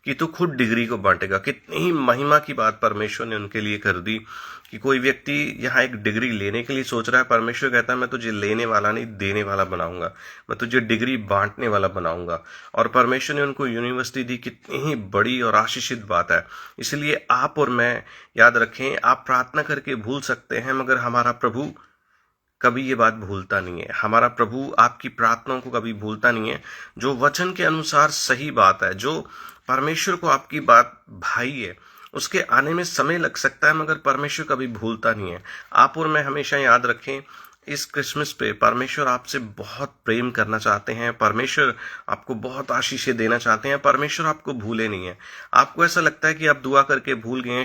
कि तू खुद डिग्री को बांटेगा। कितनी ही महिमा की बात परमेश्वर ने उनके लिए कर दी कि कोई व्यक्ति यहाँ एक डिग्री लेने के लिए सोच रहा है, परमेश्वर कहता है मैं तुझे लेने वाला नहीं, देने वाला बनाऊंगा, मैं तुझे डिग्री बांटने वाला बनाऊंगा। और परमेश्वर ने उनको यूनिवर्सिटी दी। कितनी ही बड़ी और आशीषित बात है। इसलिए आप और मैं याद रखें, आप प्रार्थना करके भूल सकते हैं मगर हमारा प्रभु कभी ये बात भूलता नहीं है। हमारा प्रभु आपकी प्रार्थनाओं को कभी भूलता नहीं है। जो वचन के अनुसार सही बात है, जो परमेश्वर को आपकी बात भाई है, उसके आने में समय लग सकता है मगर परमेश्वर कभी भूलता नहीं है। आप और मैं हमेशा याद रखें, इस क्रिसमस पे परमेश्वर आपसे बहुत प्रेम करना चाहते हैं। परमेश्वर आपको बहुत आशीषें देना चाहते हैं। परमेश्वर आपको भूले नहीं है। आपको ऐसा लगता है कि आप दुआ करके भूल गए हैं,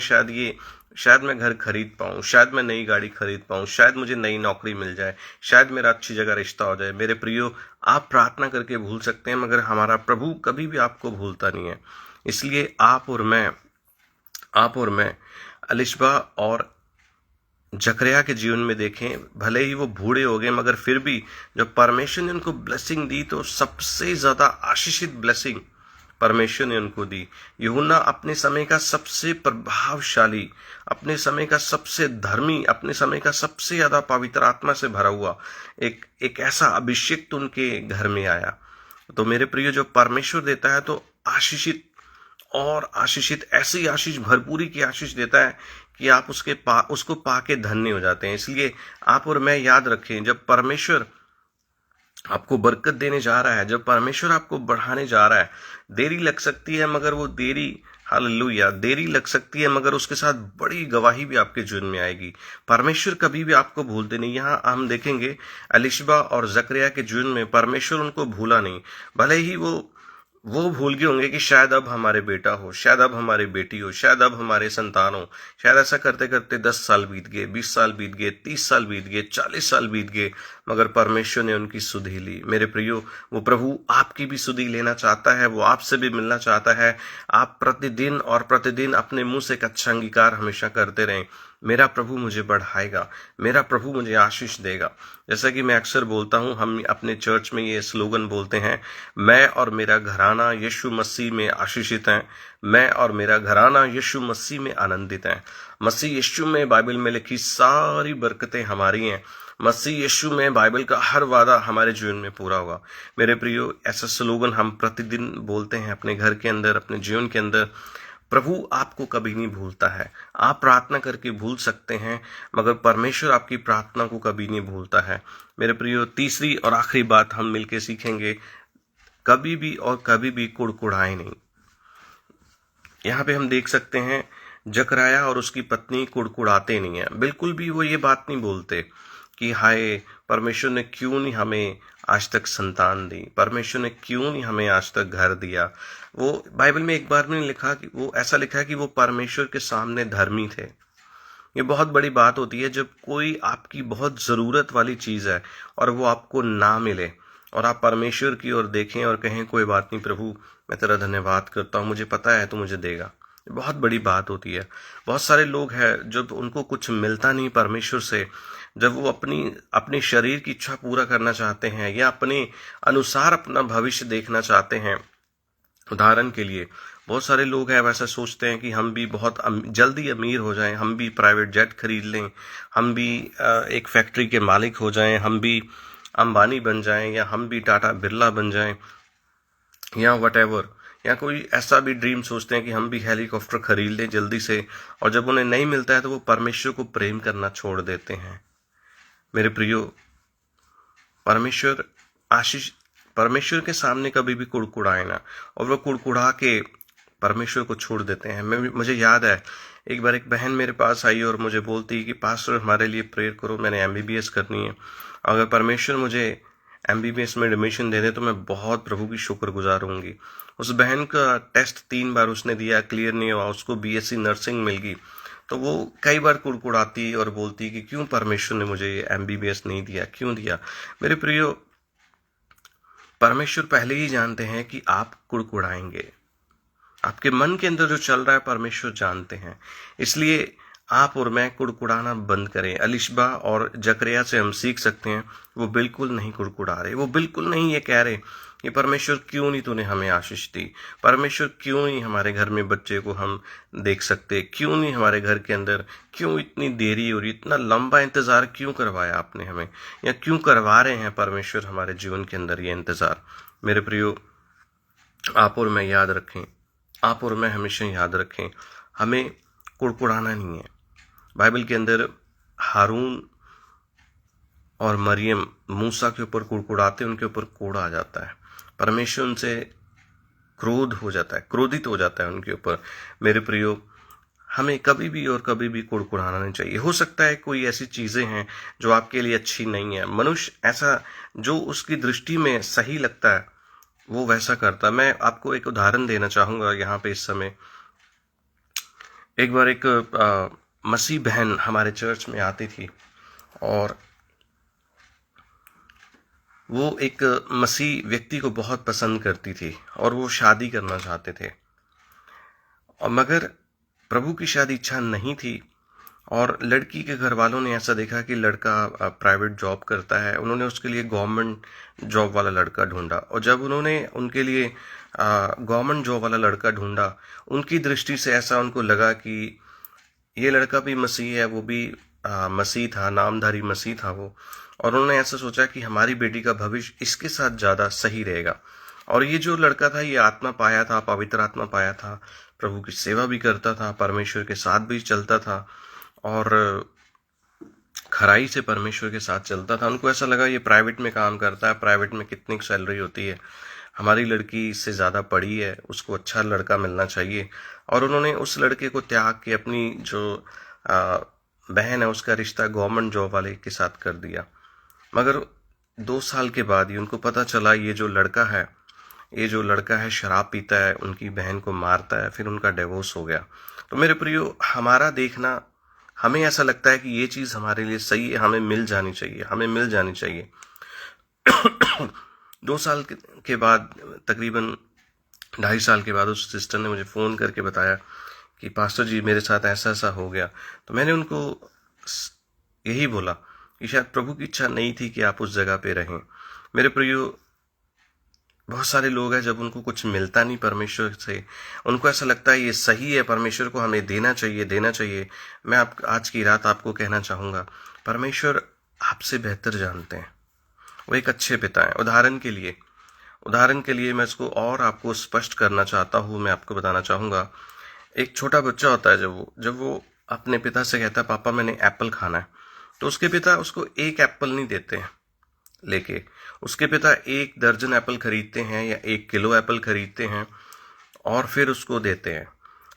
शायद मैं घर खरीद पाऊं, शायद मैं नई गाड़ी खरीद पाऊं, शायद मुझे नई नौकरी मिल जाए, शायद मेरा अच्छी जगह रिश्ता हो जाए। मेरे प्रियो, आप प्रार्थना करके भूल सकते हैं मगर हमारा प्रभु कभी भी आपको भूलता नहीं है। इसलिए आप और मैं अलिशबा और जकरिया के जीवन में देखें, भले ही वो बूढ़े हो गए मगर फिर भी जब परमेश्वर ने उनको ब्लेसिंग दी तो सबसे ज्यादा आशीषित ब्लेसिंग परमेश्वर ने उनको दी। यूहन्ना अपने समय का सबसे प्रभावशाली, अपने समय का सबसे धर्मी, अपने समय का सबसे ज्यादा पवित्र आत्मा से भरा हुआ एक ऐसा अभिषेक उनके घर में आया। तो मेरे प्रिय, जो परमेश्वर देता है तो आशीषित और आशीषित, ऐसी आशीष, भरपूरी की आशीष देता है कि आप उसको पाके धन्य हो जाते हैं। इसलिए आप और मैं याद रखें, जब परमेश्वर आपको बरकत देने जा रहा है, जब परमेश्वर आपको बढ़ाने जा रहा है, देरी लग सकती है मगर वो देरी, हालेलुया, देरी लग सकती है मगर उसके साथ बड़ी गवाही भी आपके जीवन में आएगी। परमेश्वर कभी भी आपको भूलते नहीं। यहाँ हम देखेंगे अलिशबा और जकरिया के जीवन में परमेश्वर उनको भूला नहीं। भले ही वो भूल गए होंगे कि शायद अब हमारे बेटा हो, शायद अब हमारी बेटी हो, शायद अब हमारे संतान हो। शायद ऐसा करते करते 10 साल बीत गए, 20 साल बीत गए, 30 साल बीत गए, 40 साल बीत गए, मगर परमेश्वर ने उनकी सुधि ली। मेरे प्रियो, वो प्रभु आपकी भी सुधि लेना चाहता है, वो आपसे भी मिलना चाहता है। आप प्रतिदिन अपने मुंह से एक अच्छा अंगीकार हमेशा करते रहें, मेरा प्रभु मुझे बढ़ाएगा, मेरा प्रभु मुझे आशीष देगा। जैसा कि मैं अक्सर बोलता हूं, हम अपने चर्च में ये स्लोगन बोलते हैं, मैं और मेरा घराना यीशु मसीह में आशीषित हैं, मैं और मेरा घराना यीशु मसीह में आनंदित हैं। मसीह यीशु में बाइबल में लिखी सारी बरकतें हमारी हैं। मसीह यीशु में बाइबल का हर वादा हमारे जीवन में पूरा होगा। मेरे प्रियो, ऐसा स्लोगन हम प्रतिदिन बोलते हैं अपने घर के अंदर, अपने जीवन के अंदर। प्रभु आपको कभी नहीं भूलता है। आप प्रार्थना करके भूल सकते हैं मगर परमेश्वर आपकी प्रार्थना को कभी नहीं भूलता है। मेरे प्रियो, तीसरी और आखिरी बात हम मिलकर सीखेंगे, कभी भी कुड़कुड़ाए नहीं। यहाँ पे हम देख सकते हैं जकराया और उसकी पत्नी कुड़कुड़ाते नहीं है। बिल्कुल भी वो ये बात नहीं बोलते कि हाय, परमेश्वर ने क्यों नहीं हमें आज तक संतान दी, परमेश्वर ने क्यों नहीं हमें आज तक घर दिया। वो बाइबल में एक बार में नहीं लिखा कि वो ऐसा लिखा है कि वो परमेश्वर के सामने धर्मी थे। ये बहुत बड़ी बात होती है जब कोई आपकी बहुत ज़रूरत वाली चीज़ है और वो आपको ना मिले और आप परमेश्वर की ओर देखें और कहें कोई बात नहीं प्रभु, मैं तेरा धन्यवाद करता हूँ, मुझे पता है तू मुझे देगा। ये बहुत बड़ी बात होती है। बहुत सारे लोग हैं जब उनको कुछ मिलता नहीं परमेश्वर से, जब वो अपनी शरीर की इच्छा पूरा करना चाहते हैं या अपने अनुसार अपना भविष्य देखना चाहते हैं। उदाहरण के लिए बहुत सारे लोग हैं वैसा सोचते हैं कि हम भी बहुत जल्दी अमीर हो जाएं, हम भी प्राइवेट जेट खरीद लें, हम भी एक फैक्ट्री के मालिक हो जाएं, हम भी अंबानी बन जाएं, या हम भी टाटा बिरला बन जाएं, या वटेवर, या कोई ऐसा भी ड्रीम सोचते हैं कि हम भी हेलीकॉप्टर खरीद लें जल्दी से, और जब उन्हें नहीं मिलता है तो वो परमेश्वर को प्रेम करना छोड़ देते हैं। मेरे प्रियो, परमेश्वर के सामने कभी भी कुड़कुड़ाए ना, और वो कुड़कुड़ा के परमेश्वर को छोड़ देते हैं। मुझे याद है एक बार एक बहन मेरे पास आई और मुझे बोलती कि पास्टर हमारे लिए प्रेयर करो, मैंने एमबीबीएस करनी है, अगर परमेश्वर मुझे एमबीबीएस में एडमिशन दे दे तो मैं बहुत प्रभु की शुक्रगुजार होंगी। उस बहन का टेस्ट 3 बार उसने दिया, क्लियर नहीं हुआ, उसको बीएससी नर्सिंग मिल गई। तो वो कई बार कुड़कुड़ाती और बोलती कि क्यों परमेश्वर ने मुझे एमबीबीएस नहीं दिया, क्यों दिया। मेरे प्रियो, परमेश्वर पहले ही जानते हैं कि आप कुड़कुड़ाएंगे। आपके मन के अंदर जो चल रहा है परमेश्वर जानते हैं, इसलिए आप और मैं कुड़कुड़ाना बंद करें। अलिशबा और जकरिया से हम सीख सकते हैं, वो बिल्कुल नहीं कुड़कुड़ा रहे, वो बिल्कुल नहीं ये कह रहे कि परमेश्वर क्यों नहीं तूने हमें आशीष दी, परमेश्वर क्यों नहीं हमारे घर में बच्चे को हम देख सकते, क्यों नहीं हमारे घर के अंदर, क्यों इतनी देरी हो रही, इतना लंबा इंतजार क्यों करवाया आपने हमें, या क्यों करवा रहे हैं परमेश्वर हमारे जीवन के अंदर ये इंतजार। मेरे प्रियो, आप और मैं याद रखें, आप और मैं हमेशा याद रखें, हमें कुड़कुड़ाना नहीं है। बाइबल के अंदर हारून और मरियम मूसा के ऊपर कुड़कुड़ाते, उनके ऊपर कोड़ आ जाता है, परमेश्वर उनसे क्रोध हो जाता है, क्रोधित हो जाता है उनके ऊपर। मेरे प्रियो, हमें कभी भी और कभी भी कुड़कुड़ाना नहीं चाहिए। हो सकता है कोई ऐसी चीज़ें हैं जो आपके लिए अच्छी नहीं है, मनुष्य ऐसा जो उसकी दृष्टि में सही लगता है वो वैसा करता है। मैं आपको एक उदाहरण देना चाहूँगा यहाँ पे इस समय। एक बार एक मसीह बहन हमारे चर्च में आती थी और वो एक मसीह व्यक्ति को बहुत पसंद करती थी और वो शादी करना चाहते थे, और मगर प्रभु की शादी इच्छा नहीं थी। और लड़की के घर वालों ने ऐसा देखा कि लड़का प्राइवेट जॉब करता है, उन्होंने उसके लिए गवर्नमेंट जॉब वाला लड़का ढूंढा, और जब उन्होंने उनके लिए गवर्नमेंट जॉब वाला लड़का ढूंढा, उनकी दृष्टि से ऐसा उनको लगा कि ये लड़का भी मसीह है, वो भी मसीह था, नामधारी मसीह था वो, और उन्होंने ऐसा सोचा कि हमारी बेटी का भविष्य इसके साथ ज़्यादा सही रहेगा। और ये जो लड़का था ये आत्मा पाया था, पवित्र आत्मा पाया था, प्रभु की सेवा भी करता था, परमेश्वर के साथ भी चलता था और खराई से परमेश्वर के साथ चलता था। उनको ऐसा लगा ये प्राइवेट में काम करता है, प्राइवेट में कितनी सैलरी होती है, हमारी लड़की इससे ज़्यादा पढ़ी है, उसको अच्छा लड़का मिलना चाहिए। और उन्होंने उस लड़के को त्याग के अपनी जो बहन है उसका रिश्ता गवर्नमेंट जॉब वाले के साथ कर दिया। मगर 2 साल के बाद ही उनको पता चला ये जो लड़का है शराब पीता है, उनकी बहन को मारता है, फिर उनका डिवोर्स हो गया। तो मेरे प्रियो, हमारा देखना, हमें ऐसा लगता है कि ये चीज़ हमारे लिए सही है, हमें मिल जानी चाहिए। 2 साल के बाद, तकरीबन 2.5 साल के बाद उस सिस्टर ने मुझे फ़ोन करके बताया कि पास्टर जी मेरे साथ ऐसा ऐसा हो गया। तो मैंने उनको यही बोला कि शायद प्रभु की इच्छा नहीं थी कि आप उस जगह पे रहें। मेरे प्रियो, बहुत सारे लोग हैं जब उनको कुछ मिलता नहीं परमेश्वर से, उनको ऐसा लगता है ये सही है, परमेश्वर को हमें देना चाहिए। मैं आज की रात आपको कहना चाहूँगा, परमेश्वर आपसे बेहतर जानते हैं, वो एक अच्छे पिता हैं। उदाहरण के लिए मैं इसको और आपको स्पष्ट करना चाहता हूँ, मैं आपको बताना चाहूँगा, एक छोटा बच्चा होता है, जब वो अपने पिता से कहता है पापा मैंने एप्पल खाना है, तो उसके पिता उसको 1 एप्पल नहीं देते हैं लेके, उसके पिता 1 दर्जन एप्पल खरीदते हैं या 1 किलो एप्पल खरीदते हैं और फिर उसको देते हैं।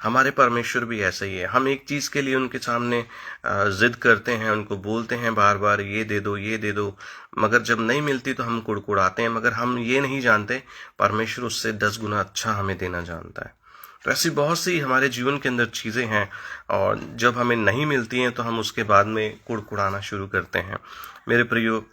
हमारे परमेश्वर भी ऐसा ही है। हम एक चीज़ के लिए उनके सामने जिद करते हैं, उनको बोलते हैं बार बार ये दे दो ये दे दो, मगर जब नहीं मिलती तो हम कुड़कुड़ाते हैं, मगर हम ये नहीं जानते परमेश्वर उससे 10 गुना अच्छा हमें देना जानता है। तो ऐसी बहुत सी हमारे जीवन के अंदर चीज़ें हैं, और जब हमें नहीं मिलती हैं तो हम उसके बाद में कुड़कुड़ाना शुरू करते हैं। मेरे प्रियो,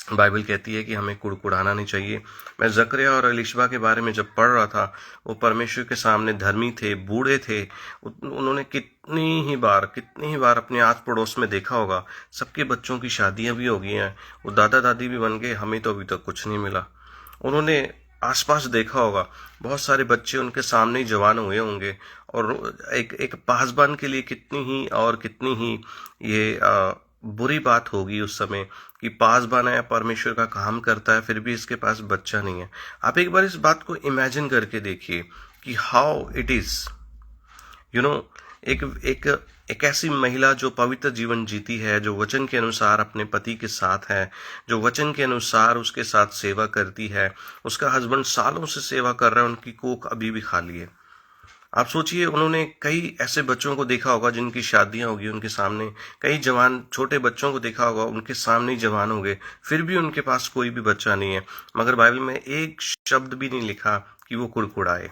बाइबल कहती है कि हमें कुड़कुड़ाना नहीं चाहिए। मैं जकरिया और एलीशबा के बारे में जब पढ़ रहा था, वो परमेश्वर के सामने धर्मी थे, बूढ़े थे। उन्होंने कितनी ही बार अपने आस पड़ोस में देखा होगा, सबके बच्चों की शादियां भी हो गई हैं, वो दादा दादी भी बन गए, हमें तो अभी तक कुछ नहीं मिला। उन्होंने आसपास देखा होगा, बहुत सारे बच्चे उनके सामने ही जवान हुए होंगे, और एक पासबान के लिए कितनी ही ये बुरी बात होगी उस समय कि पासबान है, परमेश्वर का काम करता है, फिर भी इसके पास बच्चा नहीं है। आप एक बार इस बात को इमेजिन करके देखिए कि how it is, you know, एक एक एक ऐसी महिला जो पवित्र जीवन जीती है, जो वचन के अनुसार अपने पति के साथ है, जो वचन के अनुसार उसके साथ सेवा करती है, उसका हस्बैंड सालों से सेवा कर रहा है, उनकी कोख अभी भी खाली है। आप सोचिए, उन्होंने कई ऐसे बच्चों को देखा होगा जिनकी शादियां होगी उनके सामने, कई जवान छोटे बच्चों को देखा होगा, उनके सामने ही जवान हो गए, फिर भी उनके पास कोई भी बच्चा नहीं है, मगर बाइबल में एक शब्द भी नहीं लिखा कि वो कुड़कुड़ाए।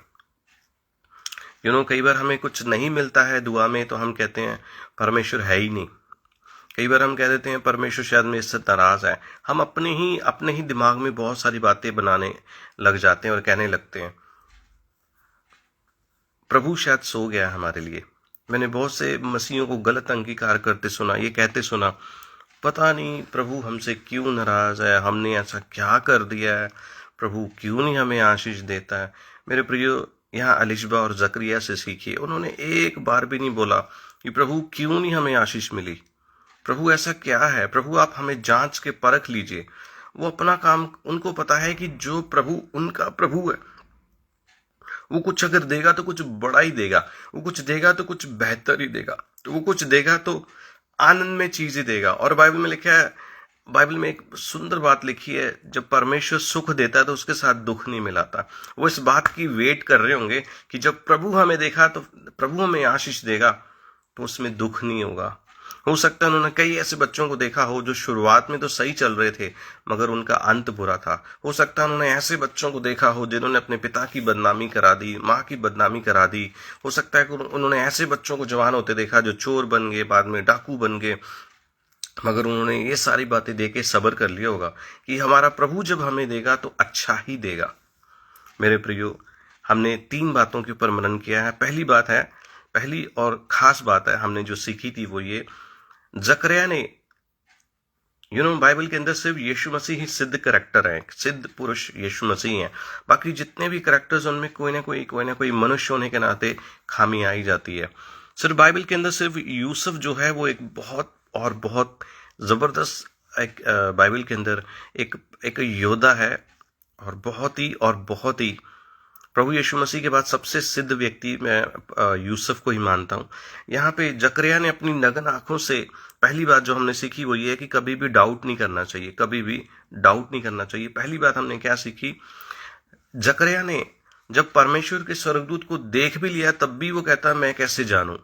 कई बार हमें कुछ नहीं मिलता है दुआ में तो हम कहते हैं परमेश्वर है ही नहीं। कई बार हम कह देते हैं परमेश्वर शायद मेरे से नाराज है। हम अपने ही दिमाग में बहुत सारी बातें बनाने लग जाते हैं और कहने लगते हैं प्रभु शायद सो गया है हमारे लिए। मैंने बहुत से मसीहों को गलत अंगीकार करते सुना, ये कहते सुना, पता नहीं प्रभु हमसे क्यों नाराज है, हमने ऐसा क्या कर दिया है, प्रभु क्यों नहीं हमें आशीष देता है। मेरे प्रियो, यहाँ एलीशबा और जकरिया से सीखिए, उन्होंने एक बार भी नहीं बोला कि प्रभु क्यों नहीं हमें आशीष मिली, प्रभु ऐसा क्या है, प्रभु आप हमें जांच के परख लीजिए। वो अपना काम, उनको पता है कि जो प्रभु उनका प्रभु है, वो कुछ अगर देगा तो कुछ बड़ा ही देगा, वो कुछ देगा तो कुछ बेहतर ही देगा, तो वो कुछ देगा तो आनंद में चीज ही देगा। और बाइबल में लिखा है, बाइबल में एक सुंदर बात लिखी है, जब परमेश्वर सुख देता है तो उसके साथ दुख नहीं मिलाता। वो इस बात की वेट कर रहे होंगे कि जब प्रभु हमें देखा तो प्रभु हमें आशीष देगा, तो उसमें दुख नहीं होगा। हो सकता है उन्होंने कई ऐसे बच्चों को देखा हो जो शुरुआत में तो सही चल रहे थे मगर उनका अंत बुरा था। हो सकता है उन्होंने ऐसे बच्चों को देखा हो जिन्होंने अपने पिता की बदनामी करा दी, माँ की बदनामी करा दी। हो सकता है कि उन्होंने ऐसे बच्चों को जवान होते देखा जो चोर बन गए, बाद में डाकू बन गए, मगर उन्होंने ये सारी बातें देके सब्र कर लिया होगा कि हमारा प्रभु जब हमें देगा तो अच्छा ही देगा। मेरे प्रियो, हमने 3 बातों के ऊपर मनन किया है। पहली और खास बात है हमने जो सीखी थी वो ये, जकरिया ने, बाइबल के अंदर सिर्फ यीशु मसीह ही सिद्ध करैक्टर है, सिद्ध पुरुष यीशु मसीह हैं। बाकी जितने भी करैक्टर्स उनमें कोई ना कोई मनुष्य होने के नाते खामी आई जाती है। सिर्फ बाइबल के अंदर सिर्फ यूसुफ जो है वो एक बहुत जबरदस्त एक बाइबल के अंदर एक योद्धा है, और बहुत ही प्रभु यीशु मसीह के बाद सबसे सिद्ध व्यक्ति मैं यूसुफ को ही मानता हूँ। यहाँ पे जकरिया ने अपनी नग्न आंखों से, पहली बात जो हमने सीखी वो ये है कि कभी भी डाउट नहीं करना चाहिए, कभी भी डाउट नहीं करना चाहिए। पहली बात हमने क्या सीखी, जकरिया ने जब परमेश्वर के स्वर्गदूत को देख भी लिया तब भी वो कहता है मैं कैसे जानूं।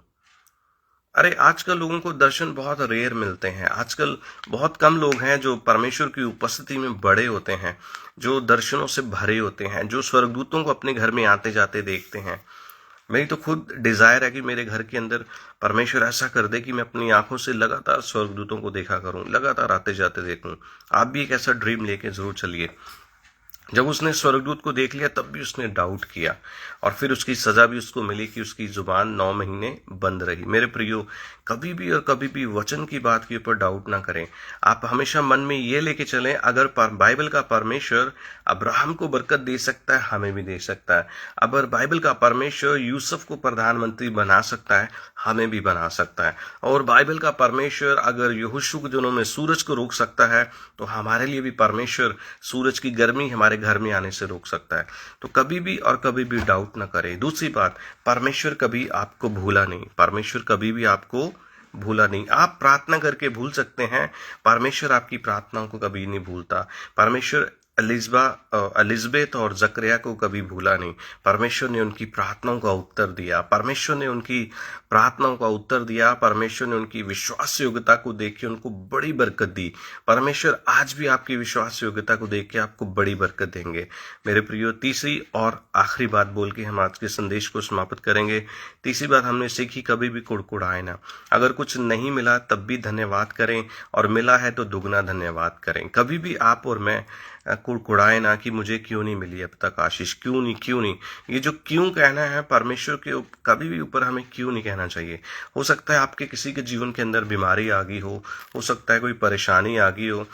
अरे आजकल लोगों को दर्शन बहुत रेयर मिलते हैं। आजकल बहुत कम लोग हैं जो परमेश्वर की उपस्थिति में बड़े होते हैं, जो दर्शनों से भरे होते हैं, जो स्वर्गदूतों को अपने घर में आते जाते देखते हैं। मेरी तो खुद डिजायर है कि मेरे घर के अंदर परमेश्वर ऐसा कर दे कि मैं अपनी आंखों से लगातार स्वर्गदूतों को देखा करूं, लगातार आते जाते देखूं। आप भी एक ऐसा ड्रीम लेके जरूर चलिए। जब उसने स्वर्गदूत को देख लिया तब भी उसने डाउट किया, और फिर उसकी सजा भी उसको मिली कि उसकी जुबान 9 महीने बंद रही। मेरे प्रियो, कभी भी वचन की बात के ऊपर डाउट ना करें। आप हमेशा मन में ये लेके चलें, अगर बाइबल का परमेश्वर अब्राहम को बरकत दे सकता है, हमें भी दे सकता है। अगर बाइबल का परमेश्वर यूसुफ को प्रधानमंत्री बना सकता है, हमें भी बना सकता है। और बाइबल का परमेश्वर अगर यहोशू के दिनों में सूरज को रोक सकता है, तो हमारे लिए भी परमेश्वर सूरज की गर्मी हमारे घर में आने से रोक सकता है। तो कभी भी डाउट ना करें। दूसरी बात, परमेश्वर कभी आपको भूला नहीं, परमेश्वर कभी भी आपको भूला नहीं। आप प्रार्थना करके भूल सकते हैं, परमेश्वर आपकी प्रार्थनाओं को कभी नहीं भूलता। परमेश्वर एलिजबेथ और जकरिया को कभी भूला नहीं। परमेश्वर ने उनकी प्रार्थनाओं का उत्तर दिया, परमेश्वर ने उनकी प्रार्थनाओं का उत्तर दिया, परमेश्वर ने उनकी विश्वास योग्यता को देख के उनको बड़ी बरकत दी। परमेश्वर आज भी आपकी विश्वास योग्यता को देख के आपको बड़ी बरकत देंगे। मेरे प्रियो, तीसरी और आखिरी बात बोल के हम आज के संदेश को समाप्त करेंगे। तीसरी बात हमने सीखी, कभी भी कुड़कुड़ाए ना। अगर कुछ नहीं मिला तब भी धन्यवाद करें, और मिला है तो दुगना धन्यवाद करें। कभी भी आप और मैं कुड़कुड़ाए ना कि मुझे क्यों नहीं मिली अब तक आशीष, क्यों नहीं। ये जो क्यों कहना है परमेश्वर के कभी भी ऊपर हमें क्यों नहीं कहना चाहिए। हो सकता है आपके किसी के जीवन के अंदर बीमारी आ गई हो सकता है कोई परेशानी आ गई हो।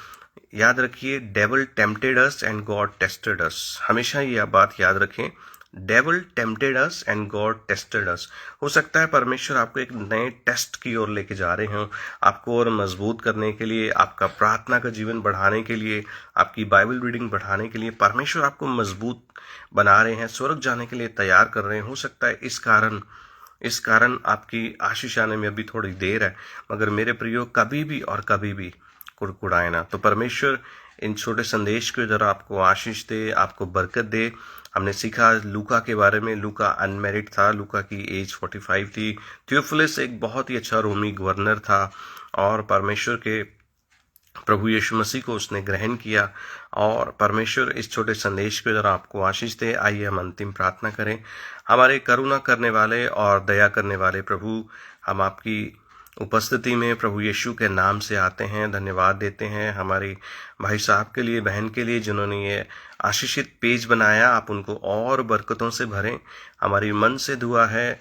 याद रखिए, devil tempted us and God tested us. हमेशा ये बात याद रखें, devil tempted us and God tested us. हो सकता है परमेश्वर आपको एक नए टेस्ट की ओर लेके जा रहे हों, आपको और मजबूत करने के लिए, आपका प्रार्थना का जीवन बढ़ाने के लिए, आपकी बाइबल रीडिंग बढ़ाने के लिए परमेश्वर आपको मजबूत बना रहे हैं, स्वर्ग जाने के लिए तैयार कर रहे हैं। हो सकता है इस कारण आपकी आशीष आने में अभी थोड़ी देर है, मगर मेरे प्रियो, कभी भी कुड़कुड़ाए ना। तो परमेश्वर इन छोटे संदेश के द्वारा आपको आशीष दे, आपको बरकत दे। हमने सीखा लूका के बारे में। लूका अनमैरिड था, लूका की एज 45 थी। थियोफिलस एक बहुत ही अच्छा रोमी गवर्नर था, और परमेश्वर के प्रभु यीशु मसीह को उसने ग्रहण किया। और परमेश्वर इस छोटे संदेश के द्वारा आपको आशीष दे। आइए हम अंतिम प्रार्थना करें। हमारे करुणा करने वाले और दया करने वाले प्रभु, हम आपकी उपस्थिति में प्रभु यीशु के नाम से आते हैं, धन्यवाद देते हैं हमारे भाई साहब के लिए, बहन के लिए, जिन्होंने ये आशीषित पेज बनाया। आप उनको और बरकतों से भरें। हमारी मन से दुआ है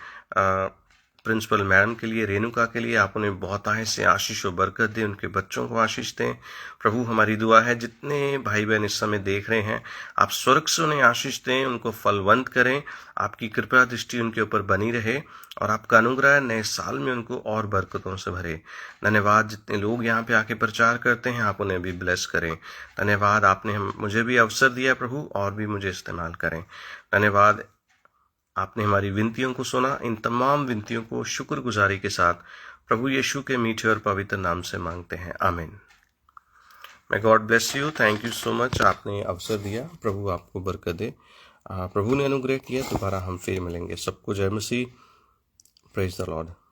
प्रिंसिपल मैडम के लिए, रेणुका के लिए, आप उन्हें बहुत आय से आशीष और बरकत दें, उनके बच्चों को आशीष दें। प्रभु, हमारी दुआ है जितने भाई बहन इस समय देख रहे हैं, आप स्वर्ग से उन्हें आशीष दें, उनको फलवंत करें, आपकी कृपा दृष्टि उनके ऊपर बनी रहे, और आपका अनुग्रह नए साल में उनको और बरकतों से भरे। धन्यवाद, जितने लोग यहाँ पे आके प्रचार करते हैं, आप उन्हें भी ब्लेस करें। धन्यवाद, आपने मुझे भी अवसर दिया प्रभु, और भी मुझे इस्तेमाल करें। धन्यवाद, आपने हमारी विनतियों को सुना। इन तमाम विनतियों को शुक्रगुजारी के साथ प्रभु यीशु के मीठे और पवित्र नाम से मांगते हैं, आमीन। मैं God bless you, thank you so much, आपने अवसर दिया। प्रभु आपको बरकत दे। प्रभु ने अनुग्रह किया, दोबारा हम फिर मिलेंगे। सबको जय मसीह, प्रेज द लॉर्ड।